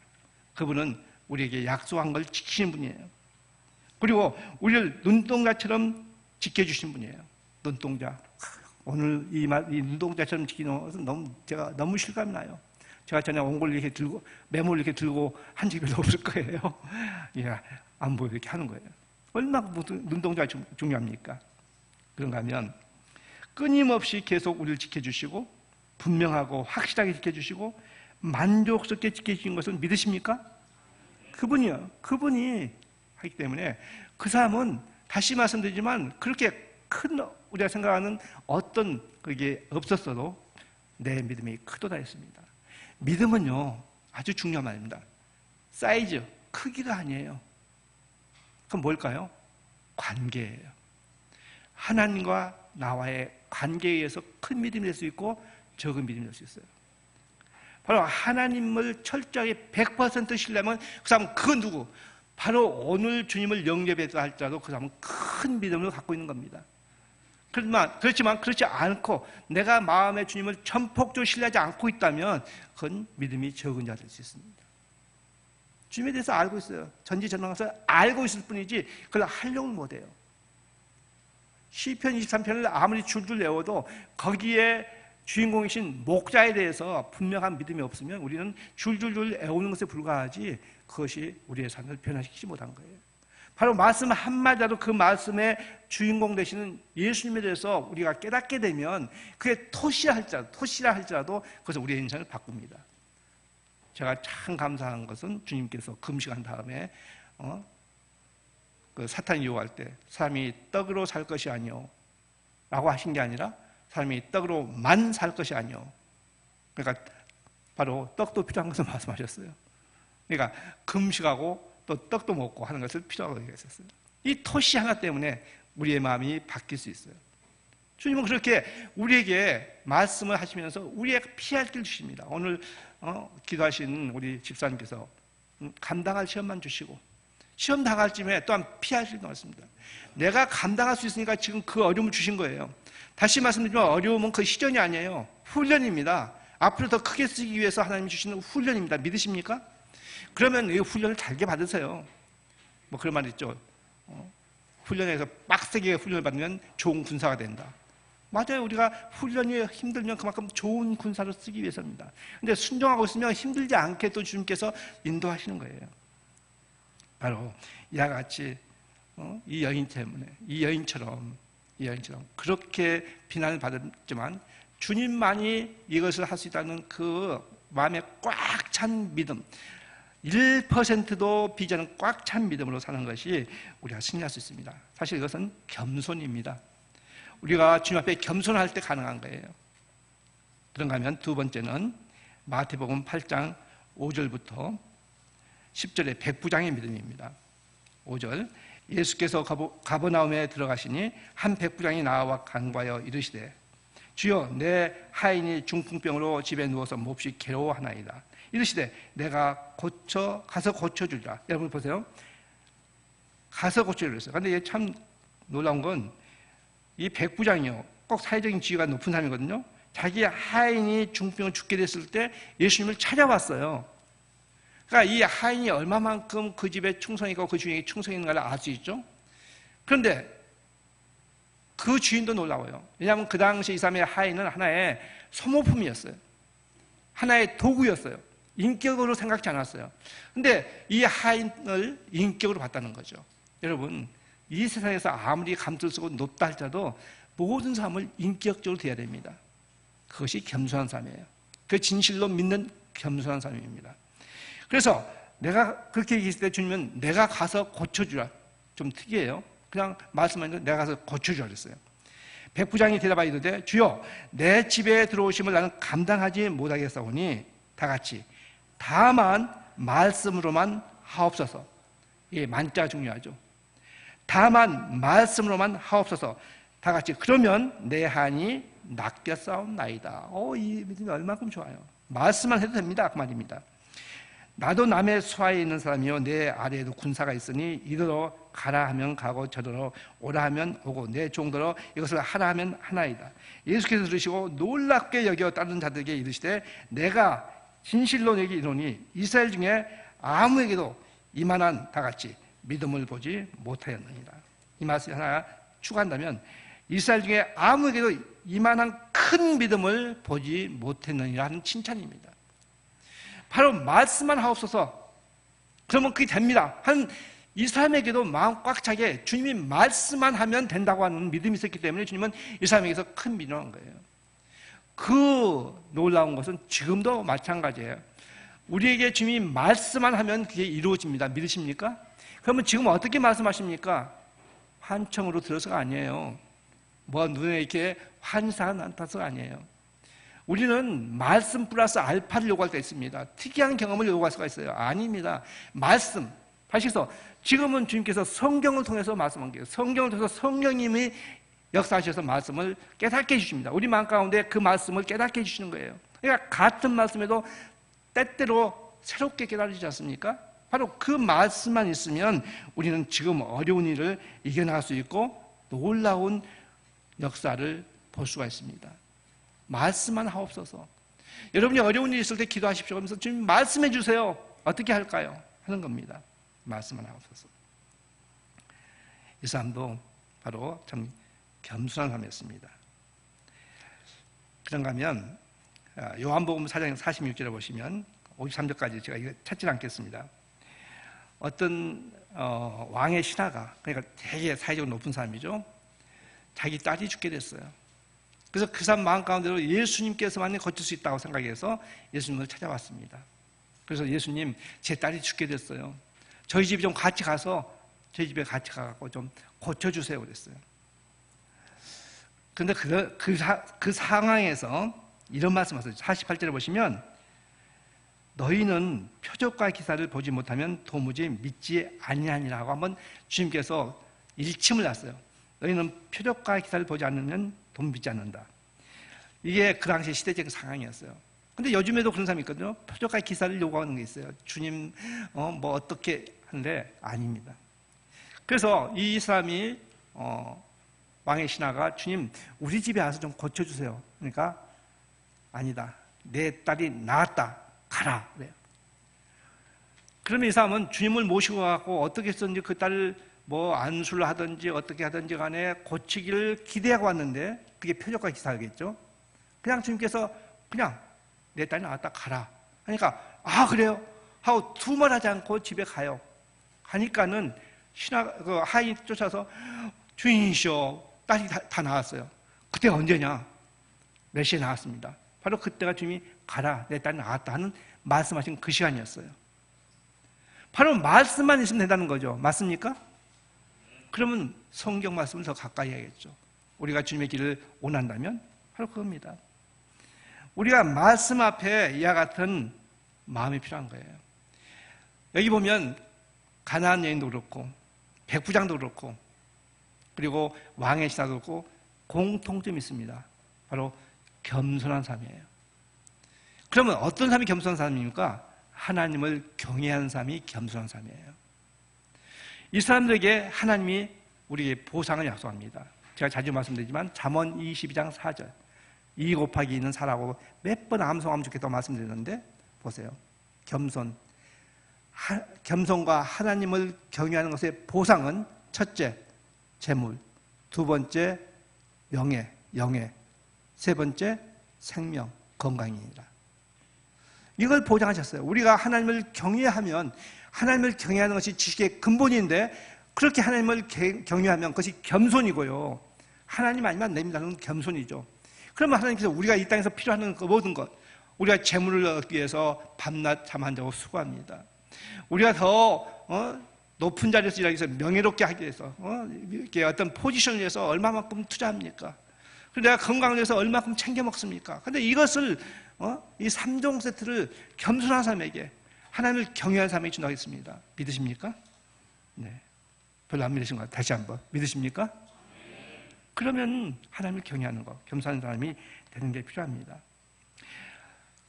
그분은 우리에게 약속한 걸 지키시는 분이에요. 그리고 우리를 눈동자처럼 지켜주신 분이에요. 눈동자. 오늘 이 눈동자처럼 지키는 것은 제가 너무 실감이 나요. 제가 전에 온 걸 이렇게 들고, 메모를 이렇게 들고 한 적이 별로 없을 거예요. 예, 안 보여 이렇게 하는 거예요. 얼마나 눈동자가 중요합니까? 그런가 하면 끊임없이 계속 우리를 지켜주시고 분명하고 확실하게 지켜주시고 만족스럽게 지켜주신 것을 믿으십니까? 그분이요. 그분이 하기 때문에 그 사람은 다시 말씀드리지만 그렇게 큰 우리가 생각하는 어떤 그게 없었어도 내 믿음이 크도다 했습니다. 믿음은요 아주 중요한 말입니다. 사이즈, 크기가 아니에요. 그럼 뭘까요? 관계예요. 하나님과 나와의 관계에 의해서 큰 믿음이 될 수 있고 적은 믿음이 될 수 있어요. 바로 하나님을 철저하게 100% 신뢰하면 그 사람은 그 누구? 바로 오늘 주님을 영접했다 할지라도 그 사람은 큰 믿음을 갖고 있는 겁니다. 그렇지만 그렇지 않고 내가 마음의 주님을 전폭적으로 신뢰하지 않고 있다면 그건 믿음이 적은 자 될 수 있습니다. 주님에 대해서 알고 있어요. 전지전능해서 알고 있을 뿐이지 그걸 하려고 못해요. 시편 23편을 아무리 줄줄 외워도 거기에 주인공이신 목자에 대해서 분명한 믿음이 없으면 우리는 줄줄줄 외우는 것에 불과하지 그것이 우리의 삶을 변화시키지 못한 거예요. 바로 말씀 한마디라도 그 말씀의 주인공 되시는 예수님에 대해서 우리가 깨닫게 되면 그게 토시라 할지라도 그것은 우리의 인생을 바꿉니다. 제가 참 감사한 것은 주님께서 금식한 다음에 그 사탄이 유혹할 때 사람이 떡으로 살 것이 아니오 라고 하신 게 아니라 사람이 떡으로만 살 것이 아니오. 그러니까 바로 떡도 필요한 것을 말씀하셨어요. 그러니까 금식하고 또 떡도 먹고 하는 것을 필요하다고 얘기했었어요. 이 토시 하나 때문에 우리의 마음이 바뀔 수 있어요. 주님은 그렇게 우리에게 말씀을 하시면서 우리에게 피할 길을 주십니다. 오늘 기도하신 우리 집사님께서 감당할 시험만 주시고 시험 당할 쯤에 또한 피할 길도 없습니다. 내가 감당할 수 있으니까 지금 그 어려움을 주신 거예요. 다시 말씀드리면 어려움은 그 시련이 아니에요. 훈련입니다. 앞으로 더 크게 쓰기 위해서 하나님이 주시는 훈련입니다. 믿으십니까? 그러면 이 훈련을 잘게 받으세요. 뭐 그런 말 있죠. 훈련에서 빡세게 훈련을 받으면 좋은 군사가 된다. 맞아요. 우리가 훈련이 힘들면 그만큼 좋은 군사로 쓰기 위해서입니다. 근데 순종하고 있으면 힘들지 않게 또 주님께서 인도하시는 거예요. 바로 이와 같이 이 여인 때문에 이 여인처럼 그렇게 비난을 받았지만 주님만이 이것을 할 수 있다는 그 마음에 꽉 찬 믿음, 1%도 비전은 꽉 찬 믿음으로 사는 것이 우리가 승리할 수 있습니다. 사실 이것은 겸손입니다. 우리가 주님 앞에 겸손할 때 가능한 거예요. 그런가 하면 두 번째는 마태복음 8장 5절부터 10절의 백부장의 믿음입니다. 5절, 예수께서 가버나움에 들어가시니 한 백부장이 나와 간과하여 이르시되 주여 내 하인이 중풍병으로 집에 누워서 몹시 괴로워하나이다. 이르시되 내가 가서 고쳐주리라. 여러분 보세요. 가서 고쳐주리라 했어요. 그런데 참 놀라운 건 이 백부장이요, 꼭 사회적인 지위가 높은 사람이거든요. 자기 하인이 중풍으로 죽게 됐을 때 예수님을 찾아왔어요. 그러니까 이 하인이 얼마만큼 그 집에 충성이고 그 주인에게 충성인가를 알 수 있죠. 그런데 그 주인도 놀라워요. 왜냐하면 그 당시 이 사람의 하인은 하나의 소모품이었어요. 하나의 도구였어요. 인격으로 생각지 않았어요. 그런데 이 하인을 인격으로 봤다는 거죠. 여러분, 이 세상에서 아무리 감투를 쓰고 높다 할지라도 모든 사람을 인격적으로 대해야 됩니다. 그것이 겸손한 삶이에요. 그 진실로 믿는 겸손한 삶입니다. 그래서 내가 그렇게 얘기했을 때 주님은 내가 가서 고쳐주라. 좀 특이해요. 그냥 말씀하는데 내가 가서 고쳐주라 그랬어요. 백부장이 대답하여 이르되 주여 내 집에 들어오심을 나는 감당하지 못하겠사오니 다 같이 다만 말씀으로만 하옵소서. 예, 만자가 중요하죠. 다만 말씀으로만 하옵소서. 다 같이 그러면 내 한이 낫겠사옵나이다. 이 믿음이 얼마큼 좋아요. 말씀만 해도 됩니다. 그 말입니다. 나도 남의 수하에 있는 사람이요 내 아래에도 군사가 있으니 이더러 가라 하면 가고 저더러 오라 하면 오고 내 종더러 이것을 하라 하면 하나이다. 예수께서 들으시고 놀랍게 여겨 따르는 자들에게 이르시되 내가 진실로 너에게 이르노니 이스라엘 중에 아무에게도 이만한 다 같이 믿음을 보지 못하였느니라. 이 말씀 하나 추가한다면 이스라엘 중에 아무에게도 이만한 큰 믿음을 보지 못했느니라 하는 칭찬입니다. 바로 말씀만 하옵소서. 그러면 그게 됩니다. 이 사람에게도 마음 꽉 차게 주님이 말씀만 하면 된다고 하는 믿음이 있었기 때문에 주님은 이 사람에게서 큰 믿음을 한 거예요. 그 놀라운 것은 지금도 마찬가지예요. 우리에게 주님이 말씀만 하면 그게 이루어집니다. 믿으십니까? 그러면 지금 어떻게 말씀하십니까? 환청으로 들어서가 아니에요. 눈에 이렇게 환사가 나타나서가 아니에요. 우리는 말씀 플러스 알파를 요구할 때 있습니다. 특이한 경험을 요구할 수가 있어요. 아닙니다. 말씀. 다시 해서 지금은 주님께서 성경을 통해서 말씀한 거예요. 성경을 통해서 성령님이 역사하셔서 말씀을 깨닫게 해주십니다. 우리 마음 가운데 그 말씀을 깨닫게 해주시는 거예요. 그러니까 같은 말씀에도 때때로 새롭게 깨달으시지 않습니까? 바로 그 말씀만 있으면 우리는 지금 어려운 일을 이겨나갈 수 있고 놀라운 역사를 볼 수가 있습니다. 말씀만 하옵소서. 여러분이 어려운 일이 있을 때 기도하십시오 하면서 주님 말씀해 주세요. 어떻게 할까요? 하는 겁니다. 말씀만 하옵소서. 이 사람도 바로 참 겸손한 사람이었습니다. 그런가 하면 요한복음 4장 46절에 보시면 53절까지 제가 이거 찾지 않겠습니다. 어떤 왕의 신하가, 그러니까 되게 사회적으로 높은 사람이죠. 자기 딸이 죽게 됐어요. 그래서 그 사람 마음 가운데로 예수님께서만 거칠 수 있다고 생각해서 예수님을 찾아왔습니다. 그래서 예수님, 제 딸이 죽게 됐어요. 저희 집에 좀 같이 가서 저희 집에 같이 가서 좀 고쳐주세요 그랬어요. 그런데 그 상황에서 이런 말씀하셨어요. 48절에 보시면 너희는 표적과 기사를 보지 못하면 도무지 믿지 아니하니라고 한번 주님께서 일침을 놨어요. 너희는 표적과 기사를 보지 않으면 도무지 믿지 않는다. 이게 그 당시 시대적 상황이었어요. 근데 요즘에도 그런 사람이 있거든요. 표적과 기사를 요구하는 게 있어요. 주님 뭐 어떻게 하는데 아닙니다. 그래서 이 사람이 왕의 신하가 주님 우리 집에 와서 좀 고쳐주세요. 그러니까 아니다. 내 딸이 나았다. 가라. 그래요. 그러면 이 사람은 주님을 모시고 가고 어떻게 했든지 그 딸을 뭐 안수를 하든지 어떻게 하든지 간에 고치기를 기대하고 왔는데 그게 표적과 기사겠죠. 그냥 주님께서 그냥 내 딸이 나왔다 가라 하니까 아 그래요? 하고 두말하지 않고 집에 가요. 가니까는 그 하인이 쫓아서 주인이시여 딸이 다 나왔어요. 그때가 언제냐? 몇 시에 나왔습니다. 바로 그때가 주님이 가라 내 딸이 나왔다 하는 말씀하신 그 시간이었어요. 바로 말씀만 있으면 된다는 거죠. 맞습니까? 그러면 성경 말씀을 더 가까이 해야겠죠. 우리가 주님의 길을 원한다면 바로 그겁니다. 우리가 말씀 앞에 이와 같은 마음이 필요한 거예요. 여기 보면 가나안 여인도 그렇고 백부장도 그렇고 그리고 왕의 신하도 그렇고 공통점이 있습니다. 바로 겸손한 삶이에요. 그러면 어떤 사람이 겸손한 삶입니까? 하나님을 경외하는 삶이 겸손한 삶이에요. 이 사람들에게 하나님이 우리에게 보상을 약속합니다. 제가 자주 말씀드리지만 잠언 22장 4절 2 곱하기 2는 4라고 몇 번 암송하면 좋겠다고 말씀드렸는데 보세요. 겸손과 하나님을 경외하는 것의 보상은 첫째, 재물, 두 번째, 명예, 영예, 세 번째, 생명, 건강이니라. 이걸 보장하셨어요. 우리가 하나님을 경외하면 하나님을 경외하는 것이 지식의 근본인데 그렇게 하나님을 경외하면 그것이 겸손이고요. 하나님 아니면 냅니다는 겸손이죠. 그러면 하나님께서 우리가 이 땅에서 필요한 모든 것, 우리가 재물을 얻기 위해서 밤낮 잠 안 자고 수고합니다. 우리가 더 높은 자리에서 일하기 위해서 명예롭게 하기 위해서 이렇게 어떤 포지션을 위해서 얼마만큼 투자합니까? 그리고 내가 건강을 위해서 얼마만큼 챙겨 먹습니까? 그런데 이것을 이 3종 세트를 겸손한 사람에게 하나님을 경외하는 사람에게 준다고 했습니다. 믿으십니까? 네, 별로 안 믿으신 것 같아요. 다시 한번 믿으십니까? 그러면 하나님을 경외하는 것, 겸손한 사람이 되는 게 필요합니다.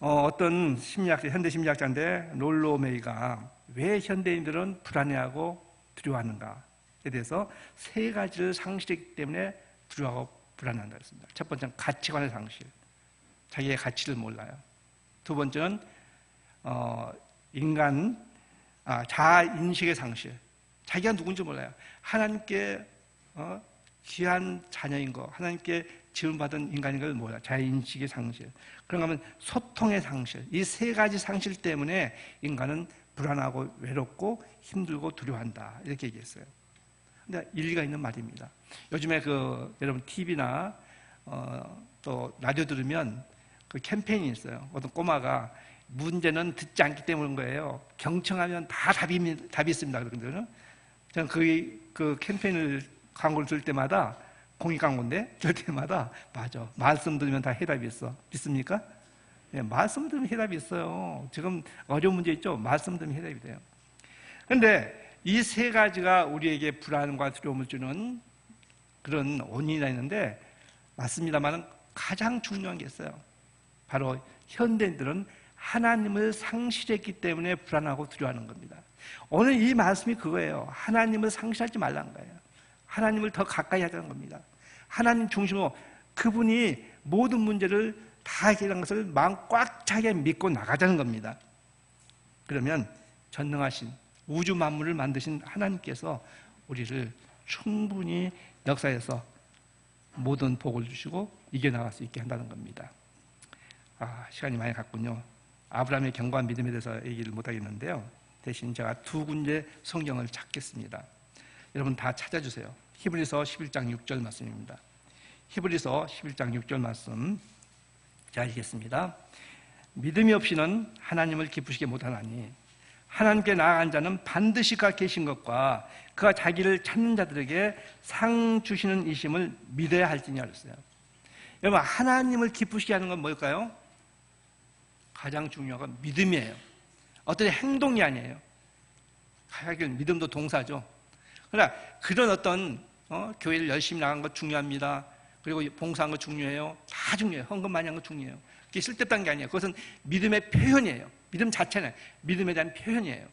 어떤 심리학자, 현대 심리학자인데 롤로 메이가 왜 현대인들은 불안해하고 두려워하는가에 대해서 세 가지를 상실했기 때문에 두려워하고 불안한다고 했습니다. 첫 번째는 가치관의 상실, 자기의 가치를 몰라요. 두 번째는 자아인식의 상실, 자기가 누군지 몰라요. 하나님께 귀한 자녀인 거, 하나님께 지음받은 인간인 걸 몰라요. 자아인식의 상실. 그런가 하면 소통의 상실. 이 세 가지 상실 때문에 인간은 불안하고 외롭고 힘들고 두려워한다. 이렇게 얘기했어요. 근데 일리가 있는 말입니다. 요즘에 여러분 TV나 또 라디오 들으면 그 캠페인이 있어요. 어떤 꼬마가 문제는 듣지 않기 때문인 거예요. 경청하면 다 답이 있습니다. 그러거든요. 저는 그 캠페인을 광고를 들 때마다 공익 광고인데 들 때마다 맞아. 말씀 들으면 다 해답이 있어. 믿습니까? 네, 말씀 들으면 해답이 있어요. 지금 어려운 문제 있죠? 말씀 들으면 해답이 돼요. 그런데 이 세 가지가 우리에게 불안과 두려움을 주는 그런 원인이 있는데 맞습니다만 가장 중요한 게 있어요. 바로 현대인들은 하나님을 상실했기 때문에 불안하고 두려워하는 겁니다. 오늘 이 말씀이 그거예요. 하나님을 상실하지 말라는 거예요. 하나님을 더 가까이 하자는 겁니다. 하나님 중심으로 그분이 모든 문제를 다 해결한 것을 마음 꽉 차게 믿고 나가자는 겁니다. 그러면 전능하신 우주 만물을 만드신 하나님께서 우리를 충분히 역사에서 모든 복을 주시고 이겨나갈 수 있게 한다는 겁니다. 시간이 많이 갔군요. 아브라함의 견고한 믿음에 대해서 얘기를 못하겠는데요. 대신 제가 두 군데 성경을 찾겠습니다. 여러분 다 찾아주세요. 히브리서 11장 6절 말씀입니다. 히브리서 11장 6절 말씀 제가 읽겠습니다. 믿음이 없이는 하나님을 기쁘시게 못하나니 하나님께 나아간 자는 반드시 그가 계신 것과 그가 자기를 찾는 자들에게 상 주시는 이심을 믿어야 할지니라 그랬어요. 여러분, 하나님을 기쁘시게 하는 건 뭘까요? 가장 중요한 건 믿음이에요. 어떤 행동이 아니에요. 믿음도 동사죠. 그러나 그런 어떤 교회를 열심히 나간 것 중요합니다. 그리고 봉사한 거 중요해요. 다 중요해요. 헌금 많이 한 거 중요해요. 그게 쓸데없는 게 아니에요. 그것은 믿음의 표현이에요. 믿음 자체는 믿음에 대한 표현이에요.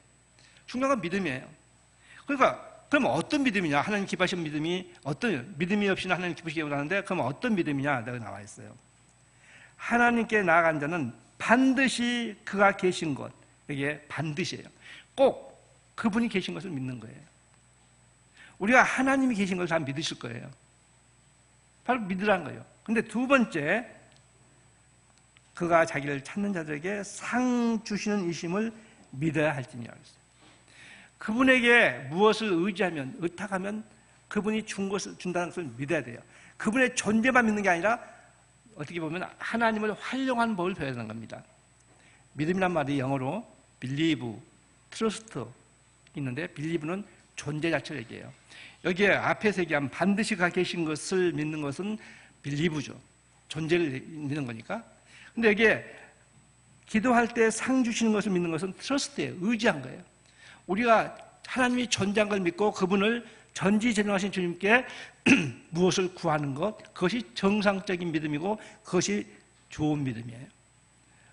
중요한 건 믿음이에요. 그러니까 그럼 어떤 믿음이냐? 하나님 기뻐하시는 믿음이 어떤 믿음이 없이는 하나님 기쁘시게 못하는데 그럼 어떤 믿음이냐? 내가 나와 있어요. 하나님께 나아간 자는 반드시 그가 계신 것, 이게 반드시예요. 꼭 그분이 계신 것을 믿는 거예요. 우리가 하나님이 계신 것을 다 믿으실 거예요. 바로 믿으라는 거예요. 근데 두 번째, 그가 자기를 찾는 자들에게 상 주시는 이심을 믿어야 할지니라 그랬어요. 그분에게 무엇을 의지하면, 의탁하면 그분이 준다는 것을 믿어야 돼요. 그분의 존재만 믿는 게 아니라 어떻게 보면 하나님을 활용하는 법을 배워야 되는 겁니다. 믿음이란 말이 영어로 believe, trust 있는데 believe는 존재 자체를 얘기해요. 여기에 앞에서 얘기한 반드시 그가 계신 것을 믿는 것은 believe죠. 존재를 믿는 거니까. 근데 여기에 기도할 때 상 주시는 것을 믿는 것은 trust예요. 의지한 거예요. 우리가 하나님이 존재한 걸 믿고 그분을 전지전능하신 주님께 무엇을 구하는 것, 그것이 정상적인 믿음이고 그것이 좋은 믿음이에요.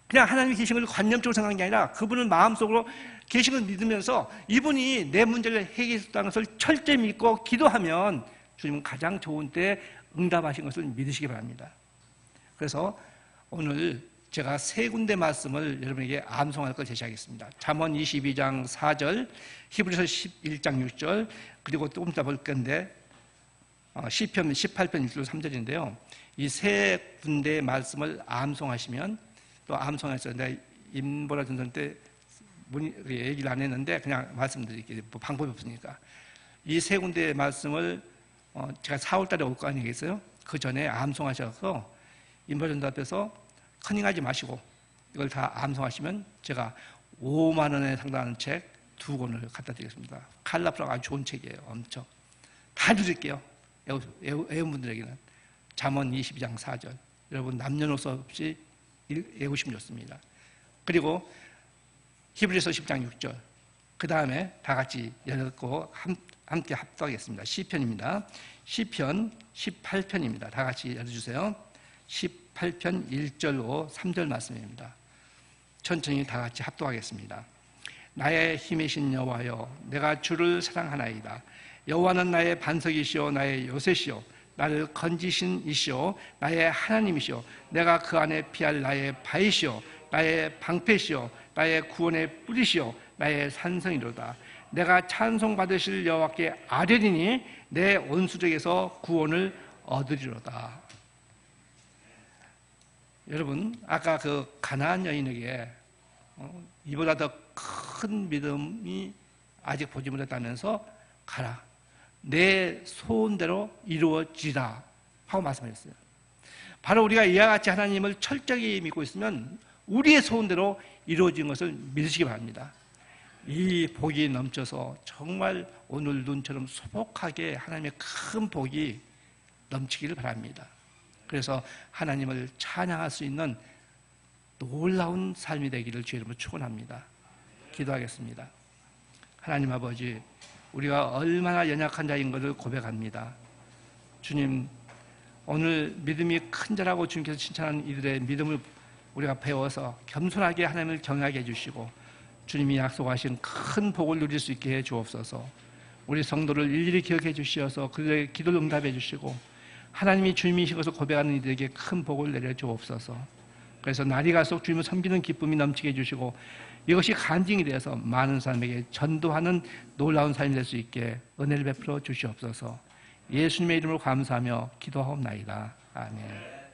그냥 하나님이 계신 걸 관념적으로 생각하는 게 아니라 그분은 마음속으로 계신 걸 믿으면서 이분이 내 문제를 해결해 줬다는 것을 철저히 믿고 기도하면 주님은 가장 좋은 때에 응답하신 것을 믿으시기 바랍니다. 그래서 오늘 제가 세 군데 말씀을 여러분에게 암송할 걸 제시하겠습니다. 잠언 22장 4절, 히브리서 11장 6절, 그리고 조금 이따 볼 건데 시편 18편 1절 3절인데요. 이 세 군데의 말씀을 암송하시면, 또 암송해서 내가 임보라 전선 때 얘기를 안 했는데 그냥 말씀드릴게요. 뭐 방법이 없으니까. 이 세 군데의 말씀을 제가 4월 달에 올 거 아니겠어요? 그 전에 암송하셔서 임보라 전선 앞에서 커닝하지 마시고 이걸 다 암송하시면 제가 5만 원에 상당하는 책 2권을 갖다 드리겠습니다. 칼라프라가 아주 좋은 책이에요. 엄청. 다 드릴게요. 애운 분들에게는. 잠언 22장 4절. 여러분 남녀노소 없이 외우시면 좋습니다. 그리고 히브리서 10장 6절. 그 다음에 다 같이 읽고 함께 합독하겠습니다. 시편입니다. 시편 18편입니다. 다 같이 읽어주세요. 18편 1절로 3절 말씀입니다. 천천히 다 같이 합독하겠습니다. 나의 힘이신 여호와여, 내가 주를 사랑하나이다. 여호와는 나의 반석이시오, 나의 요새시오, 나를 건지신 이시오, 나의 하나님이시오, 내가 그 안에 피할 나의 바위시오, 나의 방패시오, 나의 구원의 뿌리시오, 나의 산성이로다. 내가 찬송받으실 여호와께 아뢰리니 내 원수적에서 구원을 얻으리로다. 여러분, 아까 그 가나안 여인에게 이보다 더 큰 믿음이 아직 보지 못했다면서 가라, 내 소원대로 이루어지라 하고 말씀하셨어요. 바로 우리가 이와 같이 하나님을 철저히 믿고 있으면 우리의 소원대로 이루어진 것을 믿으시기 바랍니다. 이 복이 넘쳐서 정말 오늘 눈처럼 소복하게 하나님의 큰 복이 넘치기를 바랍니다. 그래서 하나님을 찬양할 수 있는 놀라운 삶이 되기를 주의 이름으로 축원합니다. 기도하겠습니다. 하나님 아버지, 우리가 얼마나 연약한 자인 것을 고백합니다. 주님, 오늘 믿음이 큰 자라고 주님께서 칭찬하는 이들의 믿음을 우리가 배워서 겸손하게 하나님을 경외하게 해주시고 주님이 약속하신 큰 복을 누릴 수 있게 해 주옵소서. 우리 성도를 일일이 기억해 주시어서 그들의 기도를 응답해 주시고 하나님이 주님이신 것을 고백하는 이들에게 큰 복을 내려 주옵소서. 그래서 날이 갈수록 주님을 섬기는 기쁨이 넘치게 해주시고 이것이 간증이 되어서 많은 사람에게 전도하는 놀라운 삶이 될 수 있게 은혜를 베풀어 주시옵소서. 예수님의 이름으로 감사하며 기도하옵나이다. 아멘.